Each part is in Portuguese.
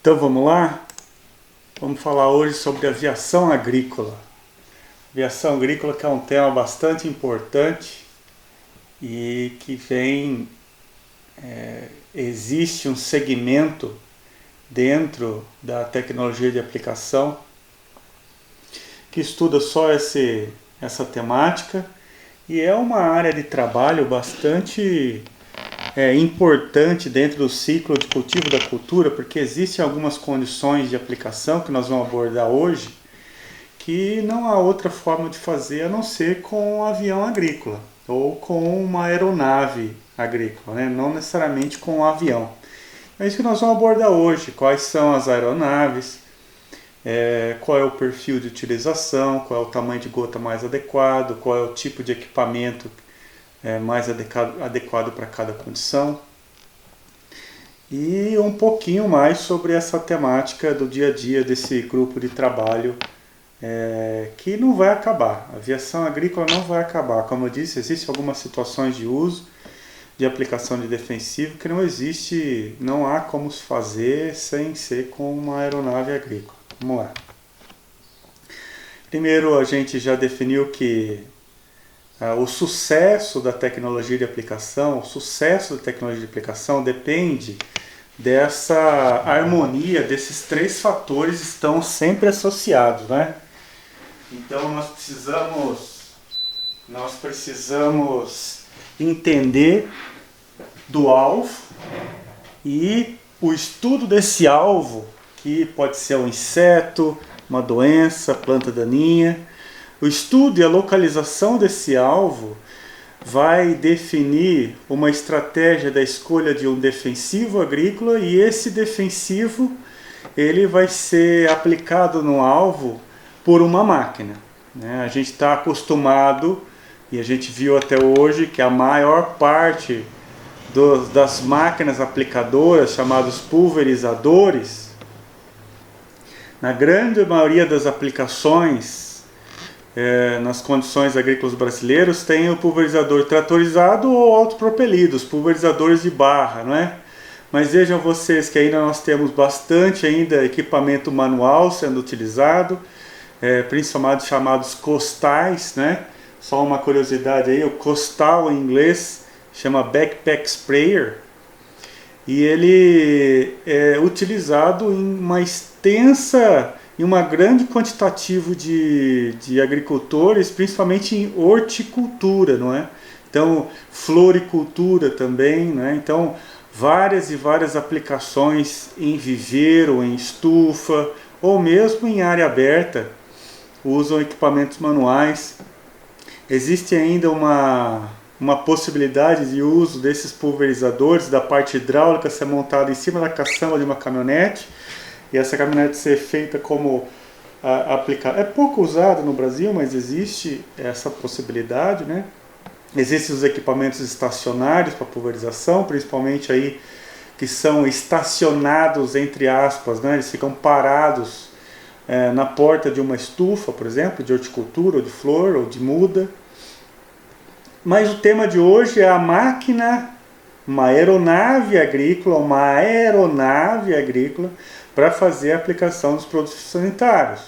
Então vamos lá? Vamos falar hoje sobre aviação agrícola. Aviação agrícola que é um tema bastante importante e que existe um segmento dentro da tecnologia de aplicação que estuda só essa temática e é uma área de trabalho bastante importante dentro do ciclo de cultivo da cultura, porque existem algumas condições de aplicação que nós vamos abordar hoje que não há outra forma de fazer a não ser com um avião agrícola ou com uma aeronave agrícola, né? Não necessariamente com um avião. É isso que nós vamos abordar hoje, quais são as aeronaves, qual é o perfil de utilização, qual é o tamanho de gota mais adequado, qual é o tipo de equipamento mais adequado para cada condição. E um pouquinho mais sobre essa temática do dia a dia desse grupo de trabalho que não vai acabar. A aviação agrícola não vai acabar. Como eu disse, existem algumas situações de uso, de aplicação de defensivo que não há como se fazer sem ser com uma aeronave agrícola. Vamos lá. Primeiro, a gente já definiu que o sucesso da tecnologia de aplicação, depende dessa harmonia, desses três fatores estão sempre associados, né? Então nós precisamos entender do alvo e o estudo desse alvo, que pode ser um inseto, uma doença, planta daninha. O estudo e a localização desse alvo vai definir uma estratégia da escolha de um defensivo agrícola e esse defensivo ele vai ser aplicado no alvo por uma máquina, né? A gente está acostumado, e a gente viu até hoje, que a maior parte das máquinas aplicadoras, chamados pulverizadores, na grande maioria das aplicações nas condições agrícolas brasileiras, tem o pulverizador tratorizado ou autopropelido, os pulverizadores de barra, não é? Mas vejam vocês que ainda nós temos bastante equipamento manual sendo utilizado, principalmente chamados costais, né? Só uma curiosidade aí, o costal em inglês chama backpack sprayer, e ele é utilizado em uma grande quantitativo de agricultores, principalmente em horticultura, não é? Então, floricultura também, né? Então, várias e várias aplicações em viveiro, em estufa, ou mesmo em área aberta, usam equipamentos manuais. Existe ainda uma possibilidade de uso desses pulverizadores, da parte hidráulica ser montada em cima da caçamba de uma caminhonete, e essa caminhonete ser feita como aplicada. É pouco usada no Brasil, mas existe essa possibilidade, né? Existem os equipamentos estacionários para pulverização, principalmente aí que são estacionados, entre aspas, né? Eles ficam parados na porta de uma estufa, por exemplo, de horticultura, ou de flor, ou de muda. Mas o tema de hoje é a máquina, uma aeronave agrícola para fazer a aplicação dos produtos sanitários.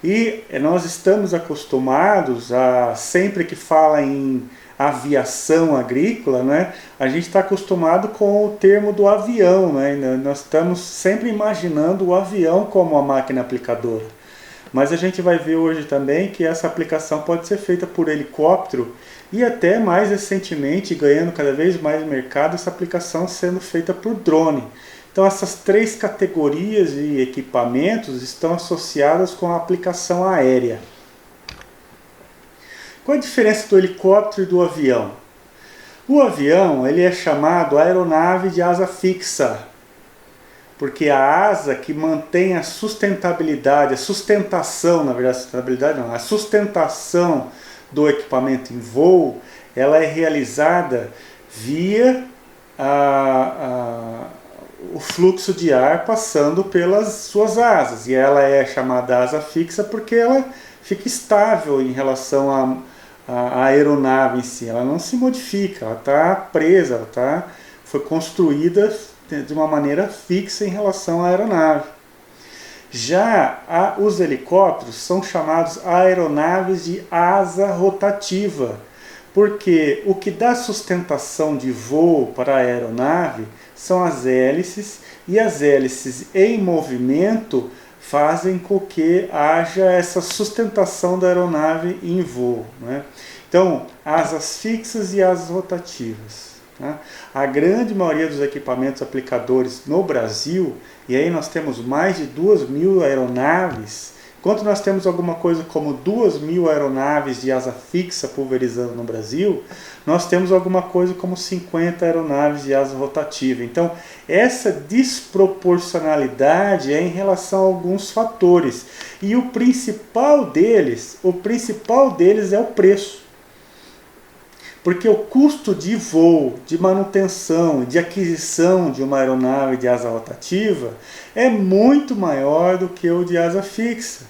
E nós estamos acostumados sempre que fala em aviação agrícola, né, a gente está acostumado com o termo do avião, né, nós estamos sempre imaginando o avião como a máquina aplicadora. Mas a gente vai ver hoje também que essa aplicação pode ser feita por helicóptero e até mais recentemente, ganhando cada vez mais mercado, essa aplicação sendo feita por drone. Então essas três categorias de equipamentos estão associadas com a aplicação aérea. Qual a diferença do helicóptero e do avião? O avião ele é chamado aeronave de asa fixa, porque a asa que mantém a sustentabilidade, a sustentação do equipamento em voo, ela é realizada via o fluxo de ar passando pelas suas asas, e ela é chamada asa fixa porque ela fica estável em relação à aeronave em si, ela não se modifica, ela está presa, foi construída de uma maneira fixa em relação à aeronave. Já os helicópteros são chamados aeronaves de asa rotativa, porque o que dá sustentação de voo para a aeronave são as hélices, e as hélices em movimento fazem com que haja essa sustentação da aeronave em voo, né? Então, asas fixas e asas rotativas. Tá? A grande maioria dos equipamentos aplicadores no Brasil, e aí nós temos mais de 2.000 aeronaves, enquanto nós temos alguma coisa como 2.000 aeronaves de asa fixa pulverizando no Brasil, nós temos alguma coisa como 50 aeronaves de asa rotativa. Então, essa desproporcionalidade é em relação a alguns fatores. E o principal deles é o preço. Porque o custo de voo, de manutenção, de aquisição de uma aeronave de asa rotativa é muito maior do que o de asa fixa.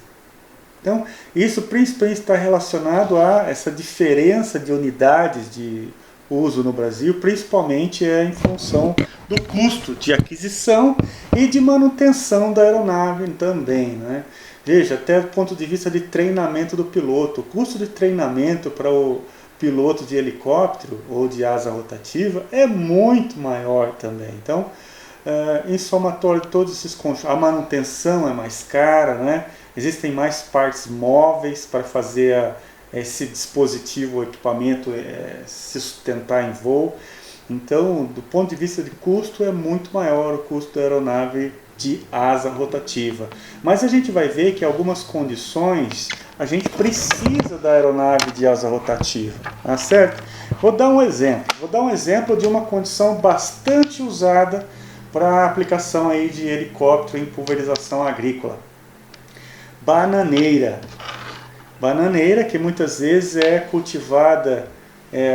Então, isso principalmente está relacionado a essa diferença de unidades de uso no Brasil, principalmente em função do custo de aquisição e de manutenção da aeronave também, né? Veja, até do ponto de vista de treinamento do piloto, o custo de treinamento para o piloto de helicóptero ou de asa rotativa é muito maior também. Então, em somatório de todos esses conjuntos, a manutenção é mais cara, né? Existem mais partes móveis para fazer esse dispositivo, o equipamento se sustentar em voo. Então, do ponto de vista de custo, é muito maior o custo da aeronave de asa rotativa. Mas a gente vai ver que em algumas condições a gente precisa da aeronave de asa rotativa, tá certo? Vou dar um exemplo de uma condição bastante usada para a aplicação aí de helicóptero em pulverização agrícola. Bananeira. Bananeira que muitas vezes é cultivada,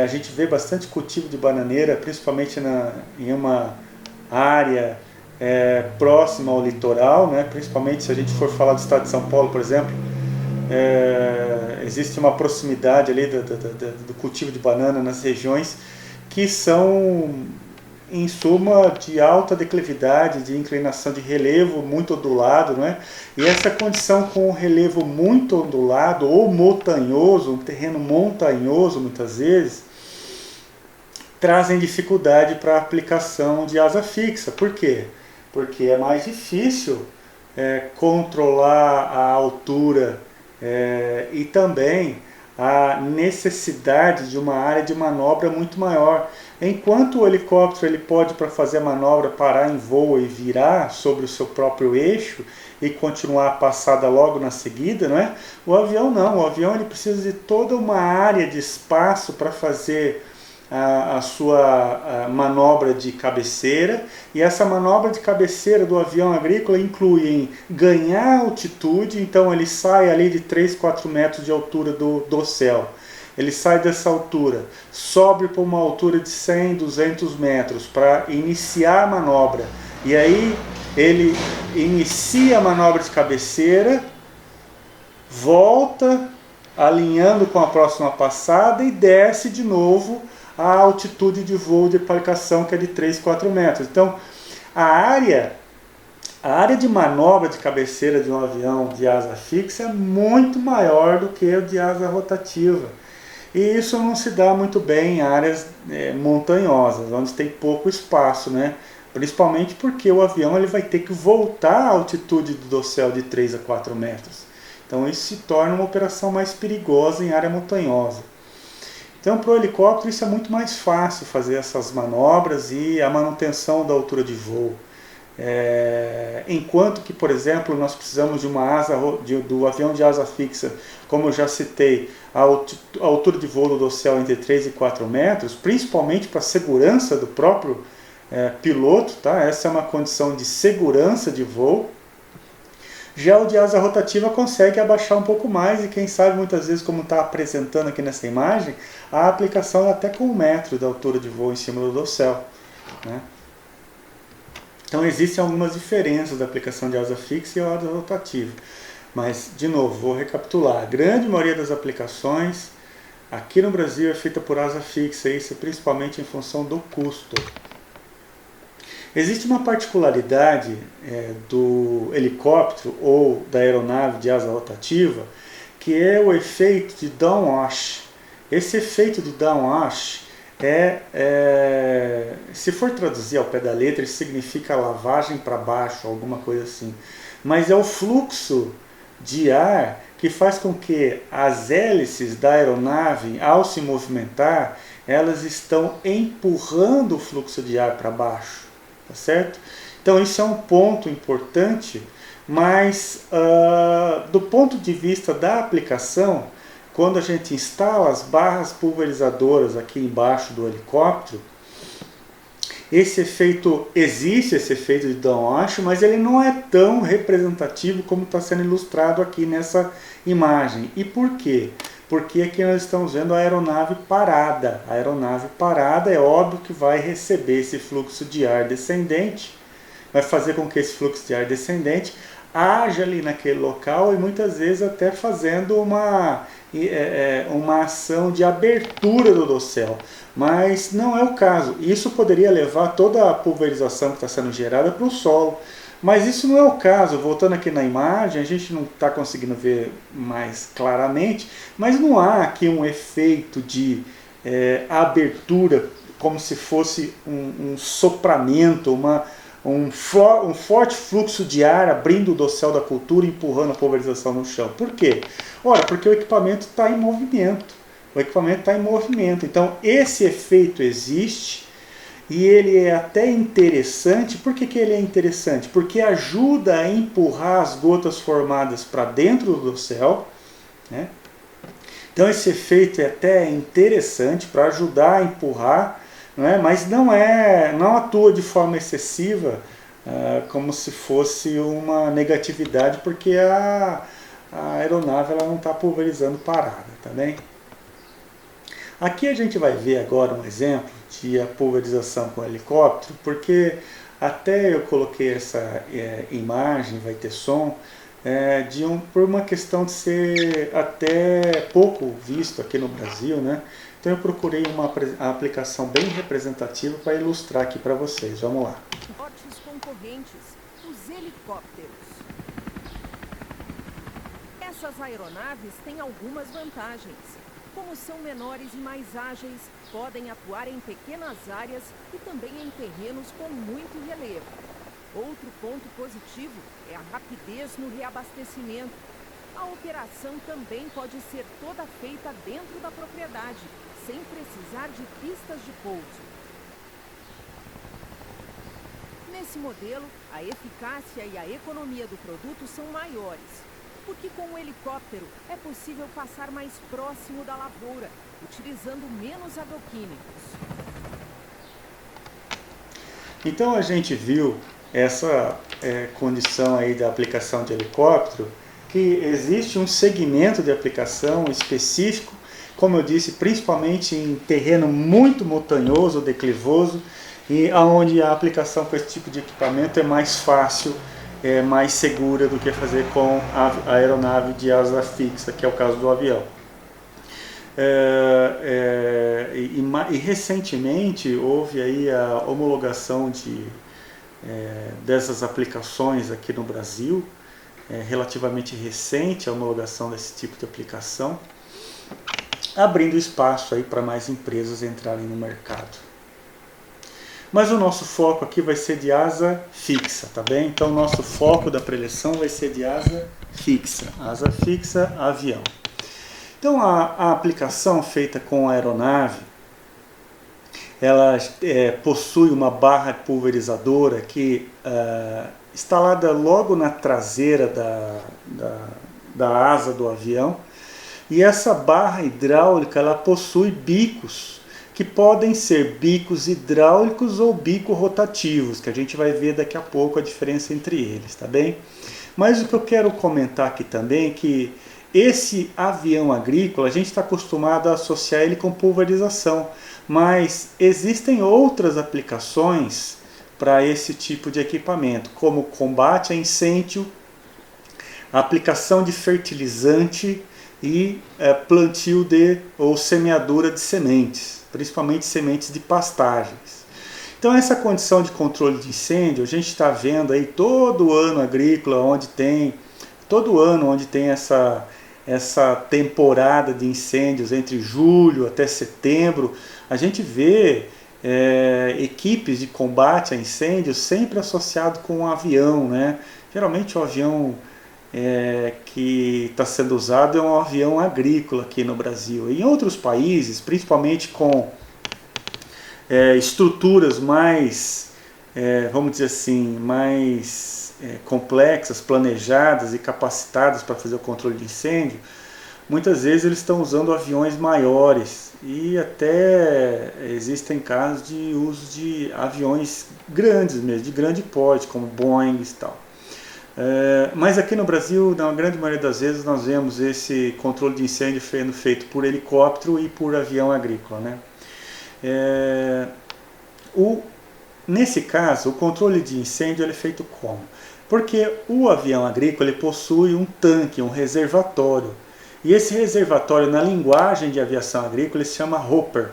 a gente vê bastante cultivo de bananeira, principalmente em uma área próxima ao litoral, né? Principalmente se a gente for falar do estado de São Paulo, por exemplo, existe uma proximidade ali do cultivo de banana nas regiões que são, em suma, de alta declividade, de inclinação de relevo muito ondulado, não é? E essa condição com o relevo muito ondulado ou montanhoso, um terreno montanhoso muitas vezes, trazem dificuldade para a aplicação de asa fixa. Por quê? Porque é mais difícil controlar a altura e também a necessidade de uma área de manobra muito maior. Enquanto o helicóptero ele pode, para fazer a manobra, parar em voo e virar sobre o seu próprio eixo e continuar a passada logo na seguida, não é? O avião não, o avião ele precisa de toda uma área de espaço para fazer a sua manobra de cabeceira, e essa manobra de cabeceira do avião agrícola inclui em ganhar altitude, então ele sai ali de 3, 4 metros de altura do céu. Ele sai dessa altura, sobe para uma altura de 100, 200 metros para iniciar a manobra. E aí ele inicia a manobra de cabeceira, volta alinhando com a próxima passada e desce de novo a altitude de voo de aplicação, que é de 3, 4 metros. Então, a área de manobra de cabeceira de um avião de asa fixa é muito maior do que a de asa rotativa. E isso não se dá muito bem em áreas montanhosas, onde tem pouco espaço, né? Principalmente porque o avião ele vai ter que voltar à altitude do dossel de 3 a 4 metros. Então isso se torna uma operação mais perigosa em área montanhosa. Então, para o helicóptero, isso é muito mais fácil fazer essas manobras e a manutenção da altura de voo. Enquanto que, por exemplo, nós precisamos de uma asa do avião de asa fixa, como eu já citei, a altura de voo do dossel entre 3 e 4 metros, principalmente para a segurança do próprio piloto, tá? Essa é uma condição de segurança de voo. Já o de asa rotativa consegue abaixar um pouco mais e quem sabe muitas vezes, como está apresentando aqui nessa imagem, a aplicação é até com 1 metro da altura de voo em cima do dossel, né? Então existem algumas diferenças da aplicação de asa fixa e asa rotativa. Mas, de novo, vou recapitular. A grande maioria das aplicações aqui no Brasil é feita por asa fixa, isso principalmente em função do custo. Existe uma particularidade do helicóptero ou da aeronave de asa rotativa, que é o efeito de downwash. Esse efeito de downwash se for traduzir ao pé da letra, isso significa lavagem para baixo, alguma coisa assim. Mas é o fluxo de ar que faz com que as hélices da aeronave, ao se movimentar, elas estão empurrando o fluxo de ar para baixo, tá certo? Então isso é um ponto importante, mas do ponto de vista da aplicação, quando a gente instala as barras pulverizadoras aqui embaixo do helicóptero, esse efeito existe, esse efeito de downwash, mas ele não é tão representativo como está sendo ilustrado aqui nessa imagem. E por quê? Porque aqui nós estamos vendo a aeronave parada. A aeronave parada é óbvio que vai receber esse fluxo de ar descendente, vai fazer com que esse fluxo de ar descendente haja ali naquele local e muitas vezes até fazendo uma ação de abertura do dossel. Mas não é o caso. Isso poderia levar toda a pulverização que está sendo gerada para o solo. Mas isso não é o caso. Voltando aqui na imagem, a gente não está conseguindo ver mais claramente, mas não há aqui um efeito de abertura, como se fosse um sopramento, um forte fluxo de ar abrindo o dossel da cultura e empurrando a pulverização no chão. Por quê? Ora, porque o equipamento está em movimento. O equipamento está em movimento. Então, esse efeito existe e ele é até interessante. Por que ele é interessante? Porque ajuda a empurrar as gotas formadas para dentro do dossel, né? Então, esse efeito é até interessante para ajudar a empurrar, mas não atua de forma excessiva, como se fosse uma negatividade, porque a aeronave ela não está pulverizando parada, tá bem? Aqui a gente vai ver agora um exemplo de a pulverização com helicóptero, porque até eu coloquei essa imagem, vai ter som, por uma questão de ser até pouco visto aqui no Brasil, né? Então eu procurei uma aplicação bem representativa para ilustrar aqui para vocês. Vamos lá. Fortes concorrentes, os helicópteros. Essas aeronaves têm algumas vantagens. Como são menores e mais ágeis, podem atuar em pequenas áreas e também em terrenos com muito relevo. Outro ponto positivo é a rapidez no reabastecimento. A operação também pode ser toda feita dentro da propriedade, sem precisar de pistas de pouso. Nesse modelo, a eficácia e a economia do produto são maiores, porque com o helicóptero é possível passar mais próximo da lavoura, utilizando menos agroquímicos. Então a gente viu essa condição aí da aplicação de helicóptero, que existe um segmento de aplicação específico, como eu disse, principalmente em terreno muito montanhoso, declivoso, e onde a aplicação com esse tipo de equipamento é mais fácil, mais segura do que fazer com a aeronave de asa fixa, que é o caso do avião. E recentemente houve aí a homologação dessas aplicações aqui no Brasil, relativamente recente a homologação desse tipo de aplicação, abrindo espaço aí para mais empresas entrarem no mercado. Mas o nosso foco aqui vai ser de asa fixa, tá bem? Então o nosso foco da preleção vai ser de asa fixa, avião. Então a aplicação feita com a aeronave, ela possui uma barra pulverizadora que instalada logo na traseira da asa do avião, e essa barra hidráulica ela possui bicos que podem ser bicos hidráulicos ou bicos rotativos, que a gente vai ver daqui a pouco a diferença entre eles, tá bem? Mas o que eu quero comentar aqui também é que esse avião agrícola, a gente está acostumado a associar ele com pulverização, mas existem outras aplicações para esse tipo de equipamento, como combate a incêndio, aplicação de fertilizante e plantio ou semeadura de sementes, principalmente sementes de pastagens. Então essa condição de controle de incêndio, a gente está vendo aí todo ano agrícola, todo ano onde tem essa temporada de incêndios entre julho até setembro, a gente vê equipes de combate a incêndios sempre associado com um avião, né? Geralmente o avião que está sendo usado é um avião agrícola aqui no Brasil. Em outros países, principalmente com estruturas mais, vamos dizer assim, mais complexas, planejadas e capacitadas para fazer o controle de incêndio, muitas vezes eles estão usando aviões maiores e até existem casos de uso de aviões grandes mesmo, de grande porte, como Boeing e tal. Mas aqui no Brasil, na grande maioria das vezes, nós vemos esse controle de incêndio sendo feito por helicóptero e por avião agrícola, né? Nesse caso, o controle de incêndio ele é feito como? Porque o avião agrícola ele possui um tanque, um reservatório. E esse reservatório, na linguagem de aviação agrícola, ele se chama hopper,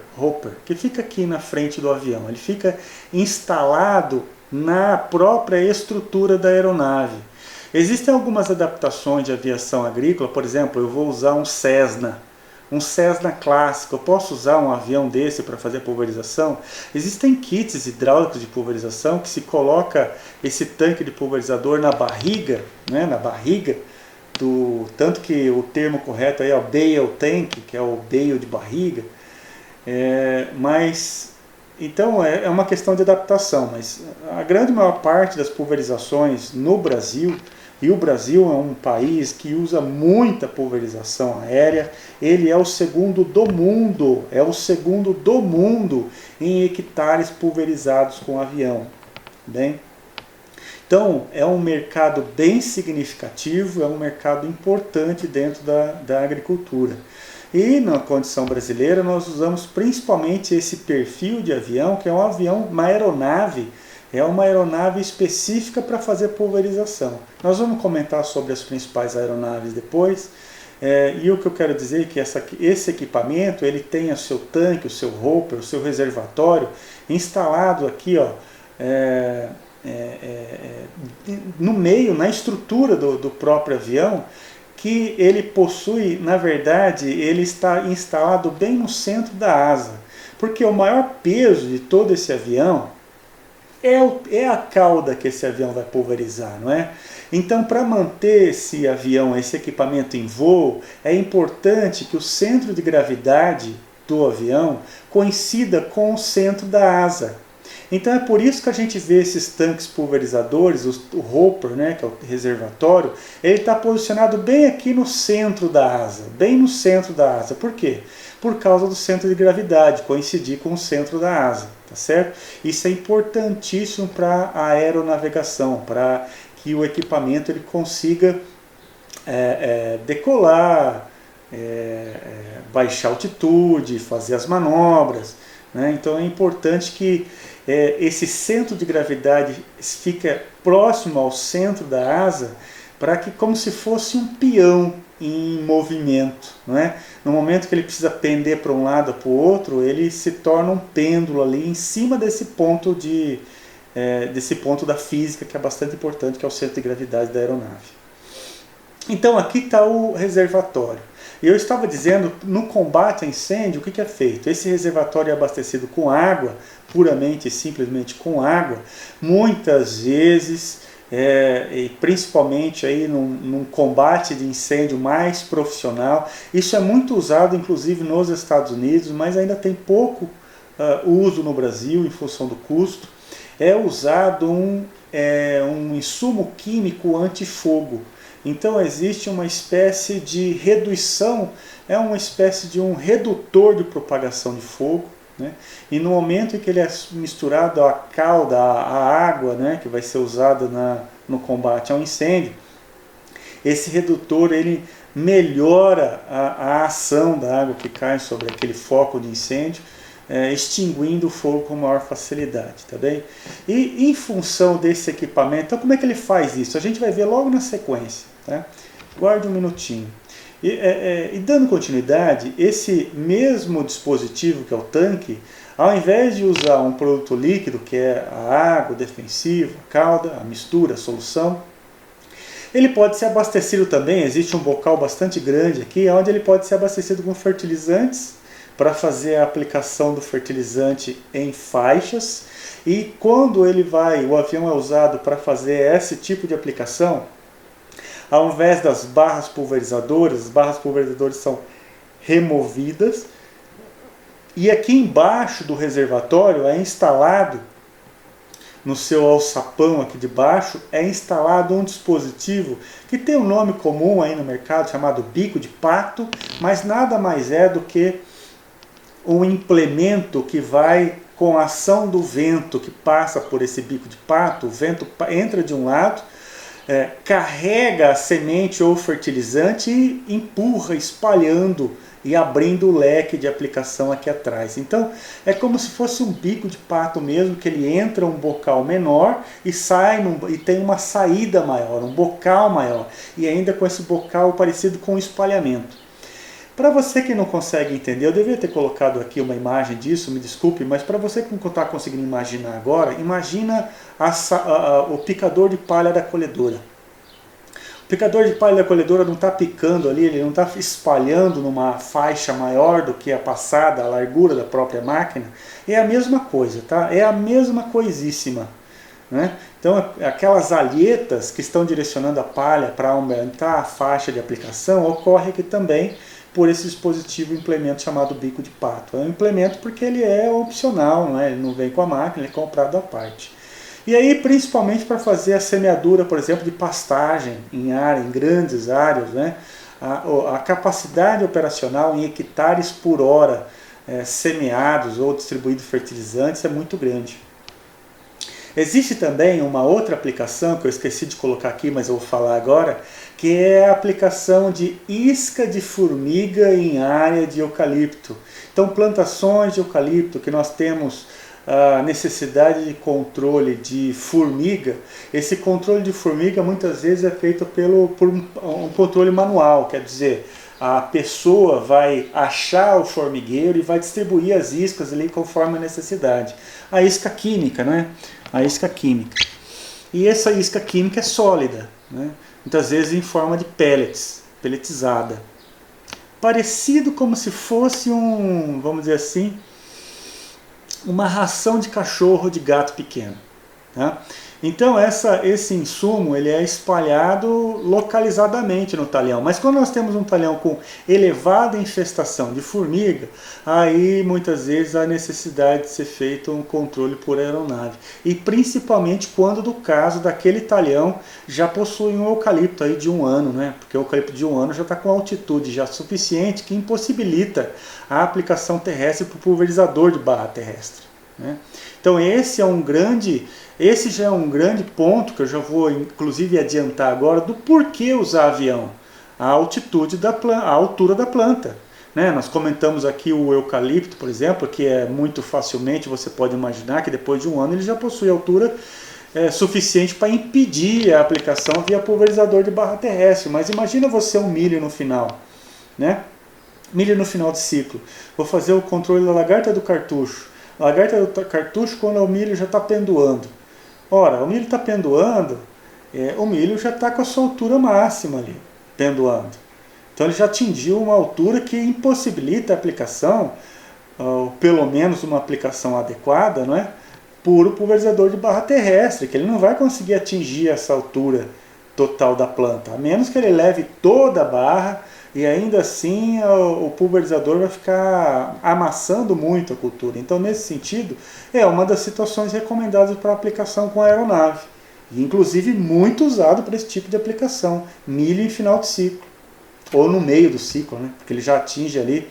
que fica aqui na frente do avião. Ele fica instalado na própria estrutura da aeronave. Existem algumas adaptações de aviação agrícola, por exemplo, eu vou usar um Cessna clássico. Eu posso usar um avião desse para fazer pulverização? Existem kits hidráulicos de pulverização que se coloca esse tanque de pulverizador na barriga, né, tanto que o termo correto aí é o bale tank, que é o bale de barriga, então é uma questão de adaptação, mas a grande maior parte das pulverizações no Brasil, e o Brasil é um país que usa muita pulverização aérea, ele é o segundo do mundo, em hectares pulverizados com avião. Bem? Então é um mercado bem significativo, é um mercado importante dentro da agricultura. E na condição brasileira nós usamos principalmente esse perfil de avião, que é uma aeronave específica para fazer pulverização. Nós vamos comentar sobre as principais aeronaves depois, e o que eu quero dizer é que esse equipamento ele tem o seu tanque, o seu hopper, o seu reservatório instalado aqui, ó, no meio, na estrutura do próprio avião, que ele possui, na verdade, ele está instalado bem no centro da asa, porque o maior peso de todo esse avião é a cauda que esse avião vai pulverizar, não é? Então, para manter esse avião, esse equipamento em voo, é importante que o centro de gravidade do avião coincida com o centro da asa. Então é por isso que a gente vê esses tanques pulverizadores, o hopper, né, que é o reservatório, ele está posicionado bem aqui no centro da asa, bem no centro da asa. Por quê? Por causa do centro de gravidade, coincidir com o centro da asa, tá certo? Isso é importantíssimo para a aeronavegação, para que o equipamento ele consiga decolar, baixar altitude, fazer as manobras, né? Então é importante que esse centro de gravidade fique próximo ao centro da asa, para que, como se fosse um peão em movimento, não é? No momento que ele precisa pender para um lado ou para o outro, ele se torna um pêndulo ali em cima desse ponto da física, que é bastante importante, que é o centro de gravidade da aeronave. Então aqui está o reservatório. Eu estava dizendo, no combate a incêndio, o que é feito? Esse reservatório é abastecido com água, puramente e simplesmente com água, muitas vezes, e principalmente aí num combate de incêndio mais profissional. Isso é muito usado, inclusive, nos Estados Unidos, mas ainda tem pouco uso no Brasil, em função do custo. É usado um insumo químico antifogo. Então existe uma espécie de redução, uma espécie de um redutor de propagação de fogo, né? E no momento em que ele é misturado à cauda, à água, né, que vai ser usada no combate ao incêndio, esse redutor ele melhora a ação da água que cai sobre aquele foco de incêndio, extinguindo o fogo com maior facilidade, tá bem? E em função desse equipamento, então como é que ele faz isso? A gente vai ver logo na sequência, tá? Guarde um minutinho. E dando continuidade, esse mesmo dispositivo que é o tanque, Ao invés de usar um produto líquido, que é a água, o defensivo, a calda, a mistura, a solução, ele pode ser abastecido também, existe um bocal bastante grande aqui, onde ele pode ser abastecido com fertilizantes, para fazer a aplicação do fertilizante em faixas. E quando o avião é usado para fazer esse tipo de aplicação, ao invés das barras pulverizadoras, as barras pulverizadoras são removidas, e aqui embaixo do reservatório é instalado, no seu alçapão aqui de baixo, é instalado um dispositivo que tem um nome comum aí no mercado chamado bico de pato, mas nada mais é do que um implemento que vai com a ação do vento que passa por esse bico de pato. O vento entra de um lado, carrega a semente ou fertilizante e empurra, espalhando e abrindo o leque de aplicação aqui atrás. Então é como se fosse um bico de pato mesmo, que ele entra um bocal menor e sai e tem uma saída maior, um bocal maior, e ainda com esse bocal parecido com um espalhamento. Para você que não consegue entender, eu deveria ter colocado aqui uma imagem disso, me desculpe, mas para você que não está conseguindo imaginar agora, imagina o picador de palha da colhedora. O picador de palha da colhedora não está picando ali, ele não está espalhando numa faixa maior do que a passada, a largura da própria máquina. É a mesma coisa, tá? É a mesma coisíssima. Né? Então aquelas alhetas que estão direcionando a palha para aumentar a faixa de aplicação, ocorre aqui também por esse dispositivo, implemento chamado bico de pato. É um implemento porque ele é opcional, não é? Ele não vem com a máquina, ele é comprado à parte. E aí, principalmente para fazer a semeadura, por exemplo, de pastagem em grandes áreas, né? A capacidade operacional em hectares por hora semeados ou distribuídos fertilizantes é muito grande. Existe também uma outra aplicação que eu esqueci de colocar aqui, mas eu vou falar agora, que é a aplicação de isca de formiga em área de eucalipto. Então, plantações de eucalipto que nós temos a necessidade de controle de formiga, esse controle de formiga muitas vezes é feito por um controle manual, quer dizer, a pessoa vai achar o formigueiro e vai distribuir as iscas ali conforme a necessidade. A isca química, né? A isca química. E essa isca química é sólida, né? Muitas vezes em forma de pellets, pelletizada. Parecido como se fosse vamos dizer assim, uma ração de cachorro, de gato pequeno. Tá? Então esse insumo ele é espalhado localizadamente no talhão. Mas quando nós temos um talhão com elevada infestação de formiga, aí muitas vezes há necessidade de ser feito um controle por aeronave. E principalmente quando do caso daquele talhão já possui um eucalipto aí de 1 ano, né? Porque o eucalipto de 1 ano já está com altitude já suficiente que impossibilita a aplicação terrestre para o pulverizador de barra terrestre. Né? Então esse já é um grande ponto que eu já vou inclusive adiantar agora do porquê usar avião. A altura da planta. Né? Nós comentamos aqui o eucalipto, por exemplo, que é muito facilmente, você pode imaginar que depois de 1 ano ele já possui altura suficiente para impedir a aplicação via pulverizador de barra terrestre. Mas imagina você um milho no final. Né? Milho no final de ciclo. Vou fazer o controle da lagarta do cartucho. A lagarta do cartucho quando o milho já está pendoando. Ora, o milho está pendoando, o milho já está com a sua altura máxima ali, pendoando. Então ele já atingiu uma altura que impossibilita a aplicação, ou pelo menos uma aplicação adequada, não é? Por o pulverizador de barra terrestre, que ele não vai conseguir atingir essa altura total da planta, a menos que ele leve toda a barra, e ainda assim o pulverizador vai ficar amassando muito a cultura. Então, nesse sentido, é uma das situações recomendadas para aplicação com aeronave. E, inclusive, muito usado para esse tipo de aplicação. Milho em final de ciclo. Ou no meio do ciclo, né? Porque ele já atinge ali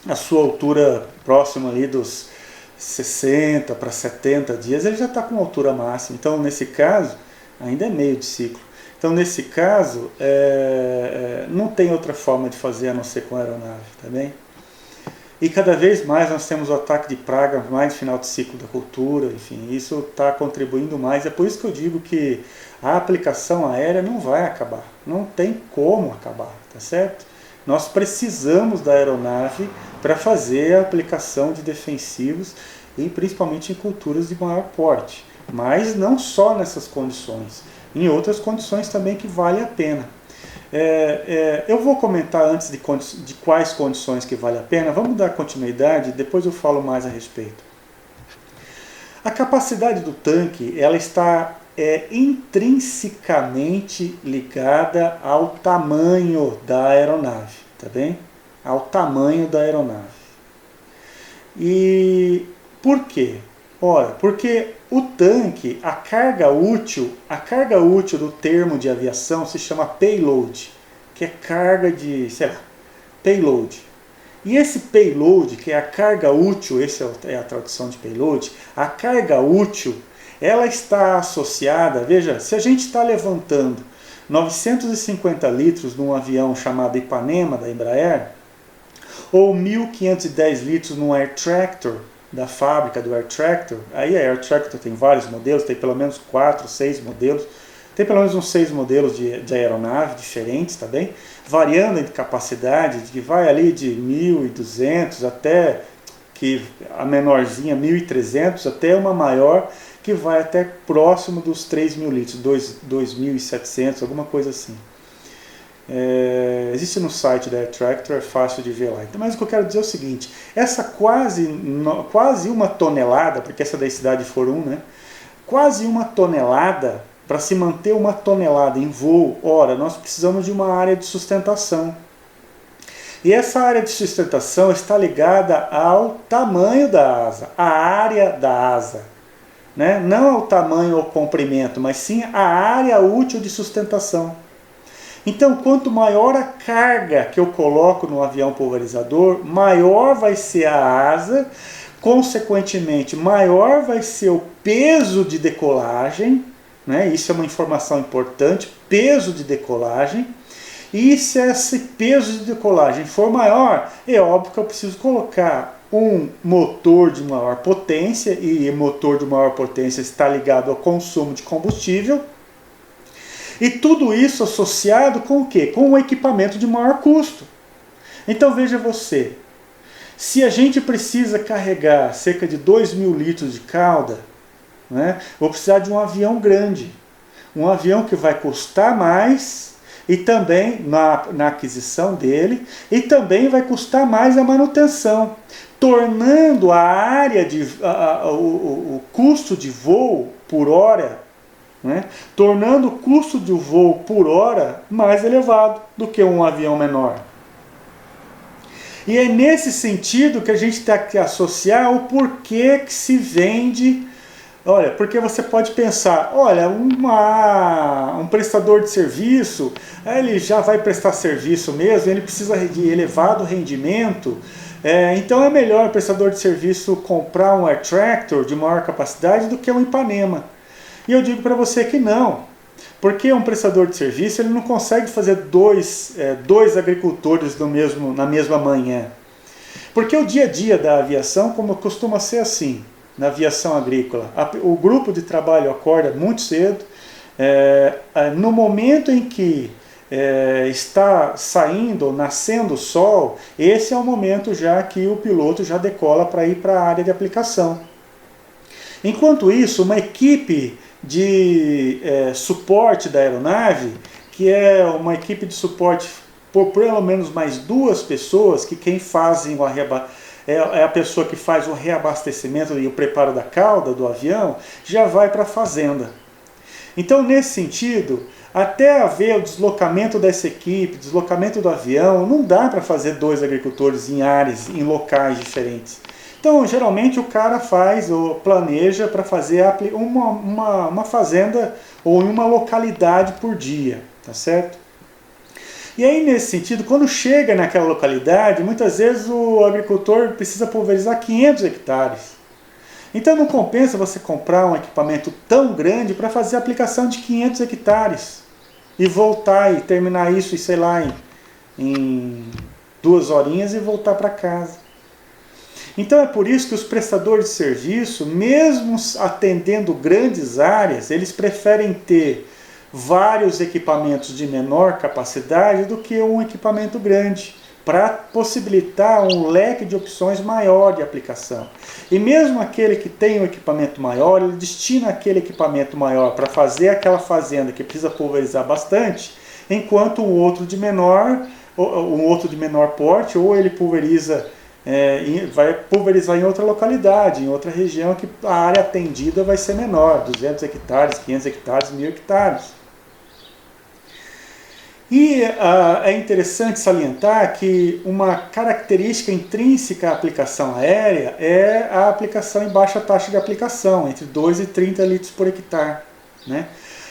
a sua altura próxima ali dos 60 para 70 dias, ele já está com altura máxima. Então, nesse caso, ainda é meio de ciclo. Então, nesse caso, não tem outra forma de fazer a não ser com aeronave, tá bem? E cada vez mais nós temos o ataque de praga mais no final de ciclo da cultura, enfim, isso está contribuindo mais. É por isso que eu digo que a aplicação aérea não vai acabar, não tem como acabar, tá certo? Nós precisamos da aeronave para fazer a aplicação de defensivos, e principalmente em culturas de maior porte. Mas não só nessas condições, em outras condições também que vale a pena. Eu vou comentar antes de quais condições que vale a pena, vamos dar continuidade, depois eu falo mais a respeito. A capacidade do tanque, ela está intrinsecamente ligada ao tamanho da aeronave, tá bem? Ao tamanho da aeronave. E por quê? Ora, porque o tanque, a carga útil do termo de aviação se chama payload, que é carga de, payload. E esse payload, que é a carga útil, essa é a tradução de payload, a carga útil, ela está associada, veja, se a gente está levantando 950 litros num avião chamado Ipanema, da Embraer, ou 1.510 litros num Air Tractor, da fábrica do Air Tractor, aí a Air Tractor tem vários modelos, tem pelo menos 4, 6 modelos, tem pelo menos uns 6 modelos de aeronave diferentes, tá bem? Variando em capacidade, que vai ali de 1.200 até, que a menorzinha 1.300, até uma maior que vai até próximo dos 3.000 litros, 2.700, alguma coisa assim. Existe no site da Air Tractor, é fácil de ver lá. Então, mas o que eu quero dizer é o seguinte, essa quase uma tonelada, porque essa densidade for 1, né? Quase uma tonelada, para se manter uma tonelada em voo, ora, nós precisamos de uma área de sustentação. E essa área de sustentação está ligada ao tamanho da asa, à área da asa. Né? Não ao tamanho ou comprimento, mas sim à área útil de sustentação. Então, quanto maior a carga que eu coloco no avião pulverizador, maior vai ser a asa, consequentemente, maior vai ser o peso de decolagem, né? Isso é uma informação importante, peso de decolagem. E se esse peso de decolagem for maior, é óbvio que eu preciso colocar um motor de maior potência, e motor de maior potência está ligado ao consumo de combustível. E tudo isso associado com o quê? Com um equipamento de maior custo. Então veja você, se a gente precisa carregar cerca de 2.000 litros de cauda, né, vou precisar de um avião grande. Um avião que vai custar mais, e também na aquisição dele, e também vai custar mais a manutenção, tornando a área o custo de voo por hora, né, tornando o custo de voo por hora mais elevado do que um avião menor. E é nesse sentido que a gente tem que associar o porquê que se vende. Olha, porque você pode pensar, olha, um prestador de serviço, ele já vai prestar serviço mesmo, ele precisa de elevado rendimento, então é melhor o prestador de serviço comprar um Air Tractor de maior capacidade do que um Ipanema. E eu digo para você que não, porque um prestador de serviço ele não consegue fazer dois agricultores na mesma manhã. Porque o dia a dia da aviação costuma ser assim, na aviação agrícola. O grupo de trabalho acorda muito cedo, no momento em que está saindo, nascendo o sol, esse é o momento já que o piloto já decola para ir para a área de aplicação. Enquanto isso, uma equipe de suporte da aeronave, que é uma equipe de suporte por pelo menos mais 2 pessoas, que quem fazem é a pessoa que faz o reabastecimento e o preparo da cauda do avião, já vai para a fazenda. Então, nesse sentido, até haver o deslocamento dessa equipe, deslocamento do avião, não dá para fazer 2 agricultores em locais diferentes. Então, geralmente o cara faz ou planeja para fazer uma fazenda ou em uma localidade por dia, tá certo? E aí, nesse sentido, quando chega naquela localidade, muitas vezes o agricultor precisa pulverizar 500 hectares. Então não compensa você comprar um equipamento tão grande para fazer a aplicação de 500 hectares e voltar e terminar isso, e sei lá, em 2 horinhas e voltar para casa. Então é por isso que os prestadores de serviço, mesmo atendendo grandes áreas, eles preferem ter vários equipamentos de menor capacidade do que um equipamento grande, para possibilitar um leque de opções maior de aplicação. E mesmo aquele que tem um equipamento maior, ele destina aquele equipamento maior para fazer aquela fazenda que precisa pulverizar bastante, enquanto um outro de menor porte, ou ele pulveriza, vai pulverizar em outra localidade, em outra região que a área atendida vai ser menor, 200 hectares, 500 hectares, 1000 hectares. E é interessante salientar que uma característica intrínseca à aplicação aérea é a aplicação em baixa taxa de aplicação, entre 2 e 30 litros por hectare, né?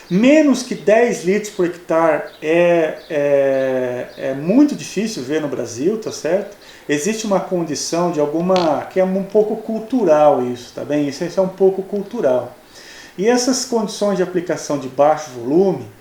Menos que 10 litros por hectare é muito difícil ver no Brasil, tá certo? Existe uma condição de que é um pouco cultural isso, tá bem? Isso é um pouco cultural. E essas condições de aplicação de baixo volume,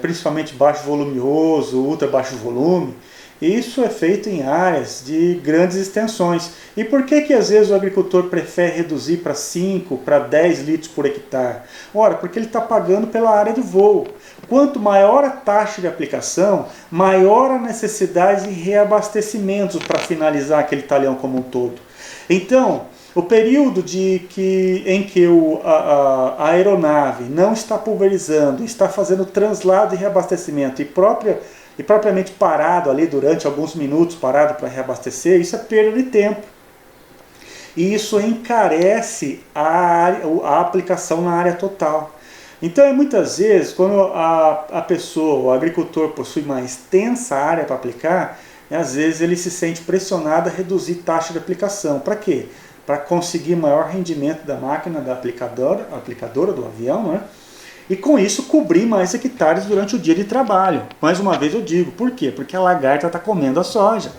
principalmente baixo volumioso, ultra baixo volume, isso é feito em áreas de grandes extensões. E por que às vezes o agricultor prefere reduzir para 5, para 10 litros por hectare? Ora, porque ele está pagando pela área de voo. Quanto maior a taxa de aplicação, maior a necessidade de reabastecimentos para finalizar aquele talhão como um todo. Então, o período em que a aeronave não está pulverizando, está fazendo translado e reabastecimento e propriamente parado ali durante alguns minutos, parado para reabastecer, isso é perda de tempo. E isso encarece a aplicação na área total. Então, muitas vezes, quando a pessoa, o agricultor, possui uma extensa área para aplicar, às vezes ele se sente pressionado a reduzir taxa de aplicação. Para quê? Para conseguir maior rendimento da máquina, da aplicadora do avião, né? E com isso cobrir mais hectares durante o dia de trabalho. Mais uma vez eu digo, por quê? Porque a lagarta está comendo a soja,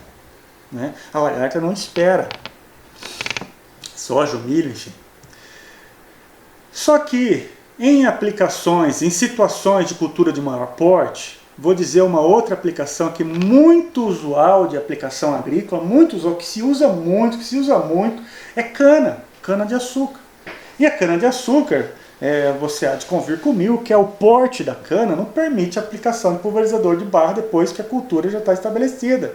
né? A lagarta não espera. Soja, o milho, enfim. Só que em aplicações, em situações de cultura de maior porte, vou dizer uma outra aplicação que é muito usual de aplicação agrícola, que se usa muito, é cana de açúcar. E a cana de açúcar, você há de convir comigo, que é o porte da cana, não permite a aplicação de pulverizador de barra depois que a cultura já está estabelecida.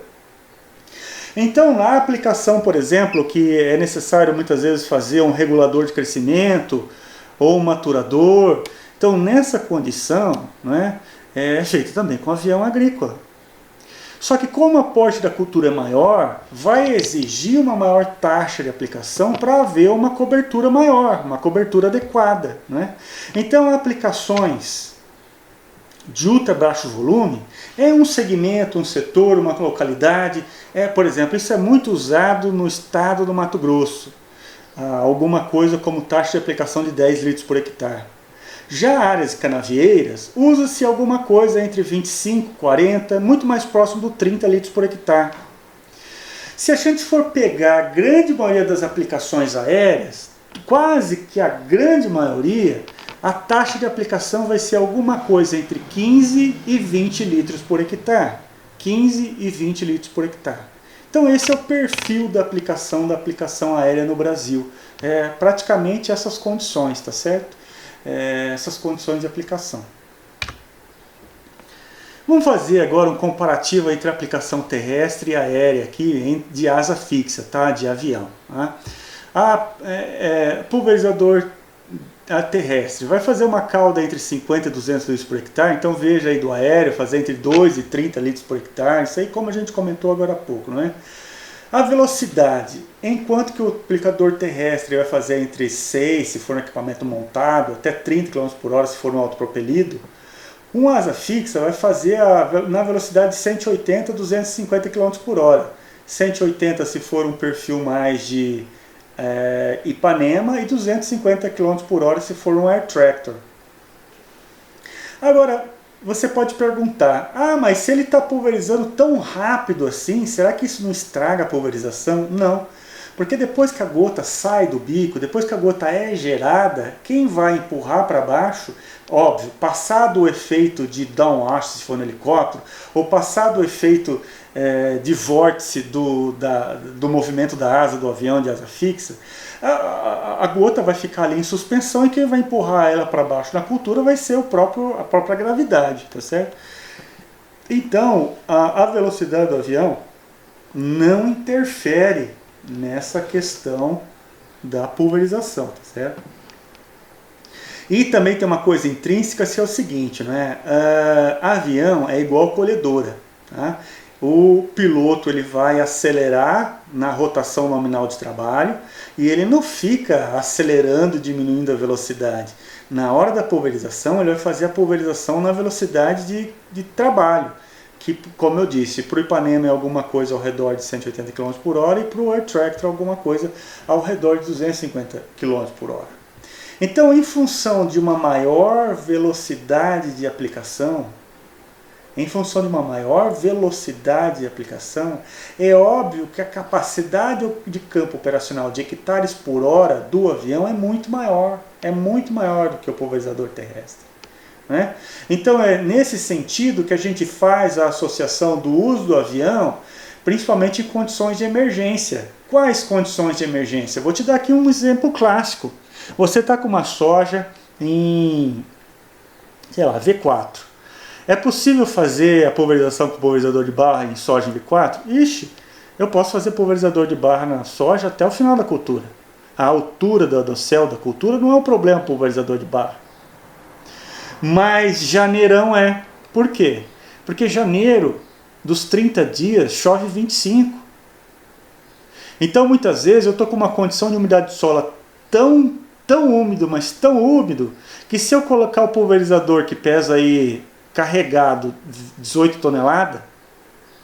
Então, na aplicação, por exemplo, que é necessário muitas vezes fazer um regulador de crescimento ou um maturador, então nessa condição, né, é feito também com avião agrícola. Só que como o porte da cultura é maior, vai exigir uma maior taxa de aplicação para haver uma cobertura maior, uma cobertura adequada, né? Então aplicações de ultra baixo volume é um segmento, um setor, uma localidade. Por exemplo, isso é muito usado no estado do Mato Grosso. Alguma coisa como taxa de aplicação de 10 litros por hectare. Já áreas canavieiras, usa-se alguma coisa entre 25, 40, muito mais próximo do 30 litros por hectare. Se a gente for pegar a grande maioria das aplicações aéreas, quase que a grande maioria, a taxa de aplicação vai ser alguma coisa entre 15 e 20 litros por hectare. 15 e 20 litros por hectare. Então esse é o perfil da aplicação aérea no Brasil. Praticamente essas condições, tá certo? Essas condições de aplicação. Vamos fazer agora um comparativo entre a aplicação terrestre e aérea aqui de asa fixa, tá? De avião. Tá? Pulverizador terrestre vai fazer uma cauda entre 50 e 200 litros por hectare, então veja aí do aéreo fazer entre 2 e 30 litros por hectare, isso aí como a gente comentou agora há pouco, não é? A velocidade, enquanto que o aplicador terrestre vai fazer entre 6, se for um equipamento montado, até 30 km por hora se for um autopropelido, um asa fixa vai fazer na velocidade de 180 a 250 km por hora. 180 se for um perfil mais de Ipanema e 250 km por hora se for um Air Tractor. Agora, você pode perguntar, mas se ele está pulverizando tão rápido assim, será que isso não estraga a pulverização? Não, Porque depois que a gota sai do bico, depois que a gota é gerada, quem vai empurrar para baixo, óbvio, passado o efeito de downwash, se for no helicóptero, ou passado o efeito de vórtice do movimento da asa do avião, de asa fixa, a gota vai ficar ali em suspensão e quem vai empurrar ela para baixo na cultura vai ser a própria gravidade, tá certo? Então, a velocidade do avião não interfere nessa questão da pulverização, tá certo? E também tem uma coisa intrínseca, que é o seguinte, né? Avião é igual colhedora, tá? O piloto ele vai acelerar na rotação nominal de trabalho e ele não fica acelerando e diminuindo a velocidade. Na hora da pulverização, ele vai fazer a pulverização na velocidade de trabalho, que, como eu disse, para o Ipanema é alguma coisa ao redor de 180 km por hora e para o Air Tractor alguma coisa ao redor de 250 km por hora. Então, em função de uma maior velocidade de aplicação, é óbvio que a capacidade de campo operacional de hectares por hora do avião é muito maior do que o pulverizador terrestre, né? Então é nesse sentido que a gente faz a associação do uso do avião, principalmente em condições de emergência. Quais condições de emergência? Vou te dar aqui um exemplo clássico. Você está com uma soja em, sei lá, V4. É possível fazer a pulverização com pulverizador de barra em soja em V4? Ixi, eu posso fazer pulverizador de barra na soja até o final da cultura. A altura do céu da cultura não é um problema pulverizador de barra. Mas janeirão é. Por quê? Porque janeiro, dos 30 dias, chove 25. Então muitas vezes eu estou com uma condição de umidade de solo tão úmido, mas tão úmido, que se eu colocar o pulverizador que pesa aí carregado 18 toneladas,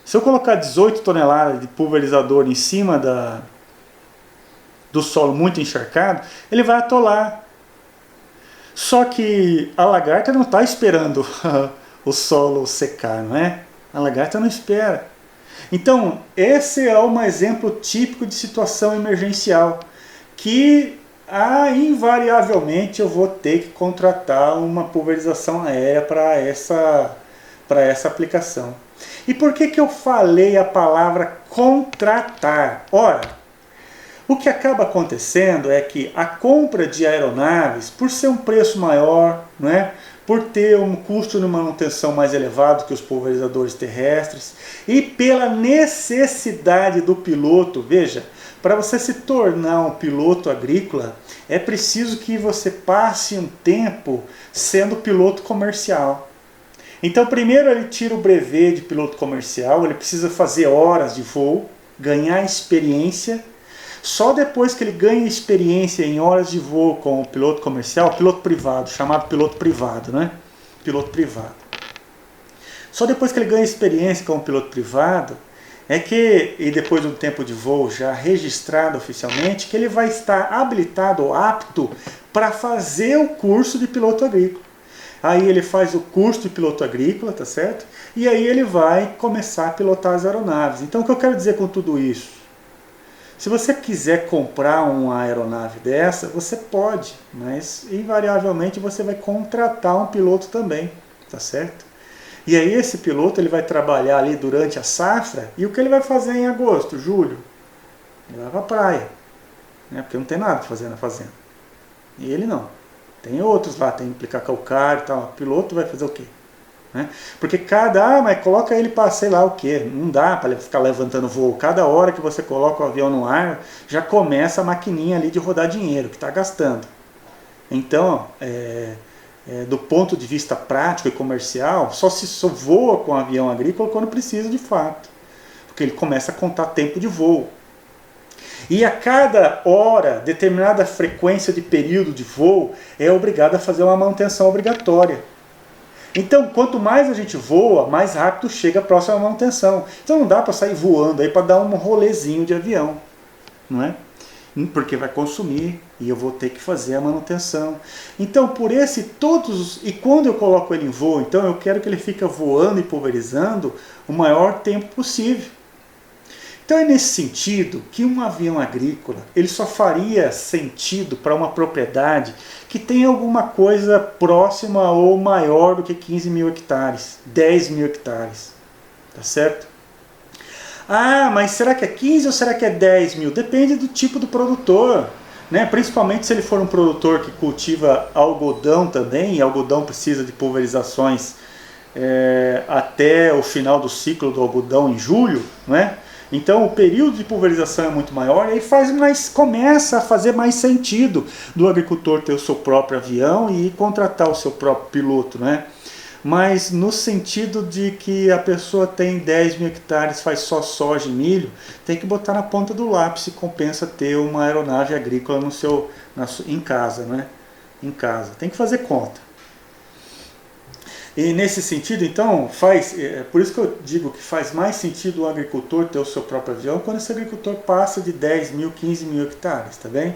se eu colocar 18 toneladas de pulverizador em cima do solo muito encharcado, ele vai atolar. Só que a lagarta não está esperando o solo secar, não é? A lagarta não espera. Então, esse é um exemplo típico de situação emergencial, que invariavelmente eu vou ter que contratar uma pulverização aérea para essa aplicação. E por que eu falei a palavra contratar? Ora, o que acaba acontecendo é que a compra de aeronaves, por ser um preço maior, né, por ter um custo de manutenção mais elevado que os pulverizadores terrestres, e pela necessidade do piloto, veja, para você se tornar um piloto agrícola, é preciso que você passe um tempo sendo piloto comercial. Então, primeiro ele tira o brevet de piloto comercial, ele precisa fazer horas de voo, ganhar experiência. Só depois que ele ganha experiência em horas de voo com o piloto comercial, piloto privado, chamado piloto privado, né? Piloto privado. Só depois que ele ganha experiência com o piloto privado, e depois de um tempo de voo já registrado oficialmente, que ele vai estar habilitado ou apto para fazer o curso de piloto agrícola. Aí ele faz o curso de piloto agrícola, tá certo? E aí ele vai começar a pilotar as aeronaves. Então o que eu quero dizer com tudo isso? Se você quiser comprar uma aeronave dessa, você pode, mas invariavelmente você vai contratar um piloto também, tá certo? E aí esse piloto ele vai trabalhar ali durante a safra, e o que ele vai fazer em agosto, julho? Ele vai para a praia, né? Porque não tem nada para fazer na fazenda. E ele não. Tem outros lá, tem que aplicar calcário e tal. O piloto vai fazer o quê? Né? Porque mas coloca ele para sei lá o quê. Não dá para ficar levantando voo. Cada hora que você coloca o avião no ar, já começa a maquininha ali de rodar dinheiro, que está gastando. Então, do ponto de vista prático e comercial, só voa com o avião agrícola quando precisa de fato. Porque ele começa a contar tempo de voo. E a cada hora, determinada frequência de período de voo, é obrigado a fazer uma manutenção obrigatória. Então, quanto mais a gente voa, mais rápido chega a próxima manutenção. Então não dá para sair voando aí para dar um rolezinho de avião, não é? Porque vai consumir e eu vou ter que fazer a manutenção. Então, e quando eu coloco ele em voo, então eu quero que ele fique voando e pulverizando o maior tempo possível. Então é nesse sentido que um avião agrícola ele só faria sentido para uma propriedade que tem alguma coisa próxima ou maior do que 15 mil hectares, 10 mil hectares, tá certo? Ah, mas será que é 15 ou será que é 10 mil? Depende do tipo do produtor, né? Principalmente se ele for um produtor que cultiva algodão também, e algodão precisa de pulverizações até o final do ciclo do algodão em julho, né? Então o período de pulverização é muito maior e aí começa a fazer mais sentido do agricultor ter o seu próprio avião e contratar o seu próprio piloto, né? Mas no sentido de que a pessoa tem 10 mil hectares, faz só soja e milho, tem que botar na ponta do lápis se compensa ter uma aeronave agrícola em casa, né? Em casa. Tem que fazer conta. E nesse sentido, então, por isso que eu digo que faz mais sentido o agricultor ter o seu próprio avião quando esse agricultor passa de 10 mil, 15 mil hectares, tá bem?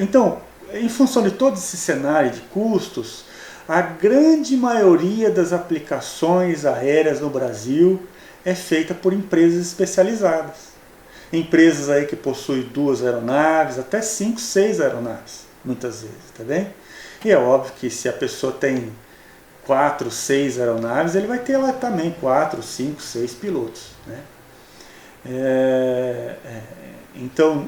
Então, em função de todo esse cenário de custos, a grande maioria das aplicações aéreas no Brasil é feita por empresas especializadas. Empresas aí que possuem 2 aeronaves, até 5, 6 aeronaves, muitas vezes, tá bem? E é óbvio que se a pessoa tem 4, 6 aeronaves, ele vai ter lá também 4, 5, 6 pilotos, né? Então,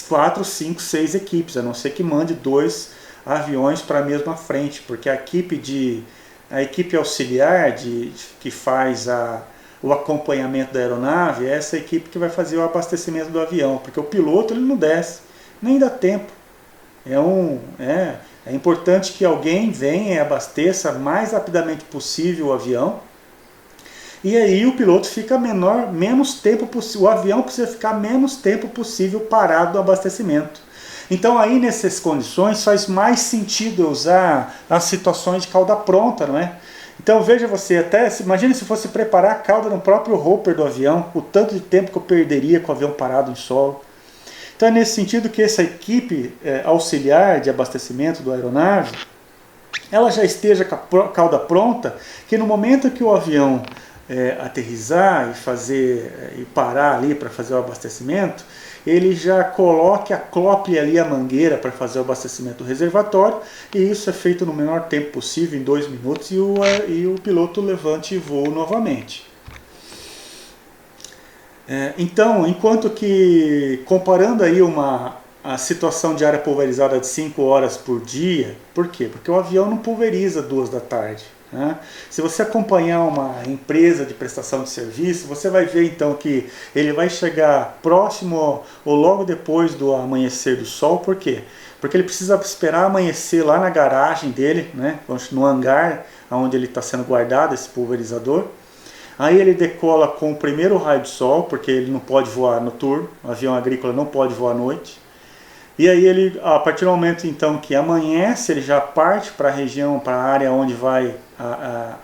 4, 5, 6 equipes, a não ser que mande 2 aviões para a mesma frente, porque a equipe auxiliar que faz o acompanhamento da aeronave é essa equipe que vai fazer o abastecimento do avião, porque o piloto ele não desce, nem dá tempo. É importante que alguém venha e abasteça mais rapidamente possível o avião, e aí o piloto fica menos tempo possível, o avião precisa ficar menos tempo possível parado no abastecimento. Então aí nessas condições faz mais sentido usar as situações de cauda pronta, não é? Então veja você, imagine se fosse preparar a cauda no próprio hopper do avião, o tanto de tempo que eu perderia com o avião parado em solo. Então é nesse sentido que essa equipe auxiliar de abastecimento do aeronave, ela já esteja com a cauda pronta, que no momento que o avião aterrissar e parar ali para fazer o abastecimento, ele já acople ali a mangueira para fazer o abastecimento do reservatório, e isso é feito no menor tempo possível, em 2 minutos, e o piloto levante e voa novamente. Então, enquanto que, comparando aí a situação de área pulverizada de 5 horas por dia, por quê? Porque o avião não pulveriza 2 da tarde. Né? Se você acompanhar uma empresa de prestação de serviço, você vai ver então que ele vai chegar próximo ou logo depois do amanhecer do sol. Por quê? Porque ele precisa esperar amanhecer lá na garagem dele, né? No hangar onde ele está sendo guardado, esse pulverizador. Aí ele decola com o primeiro raio de sol, porque ele não pode voar noturno, o avião agrícola não pode voar à noite. E aí ele, a partir do momento então que amanhece, ele já parte para a região, para a área onde vai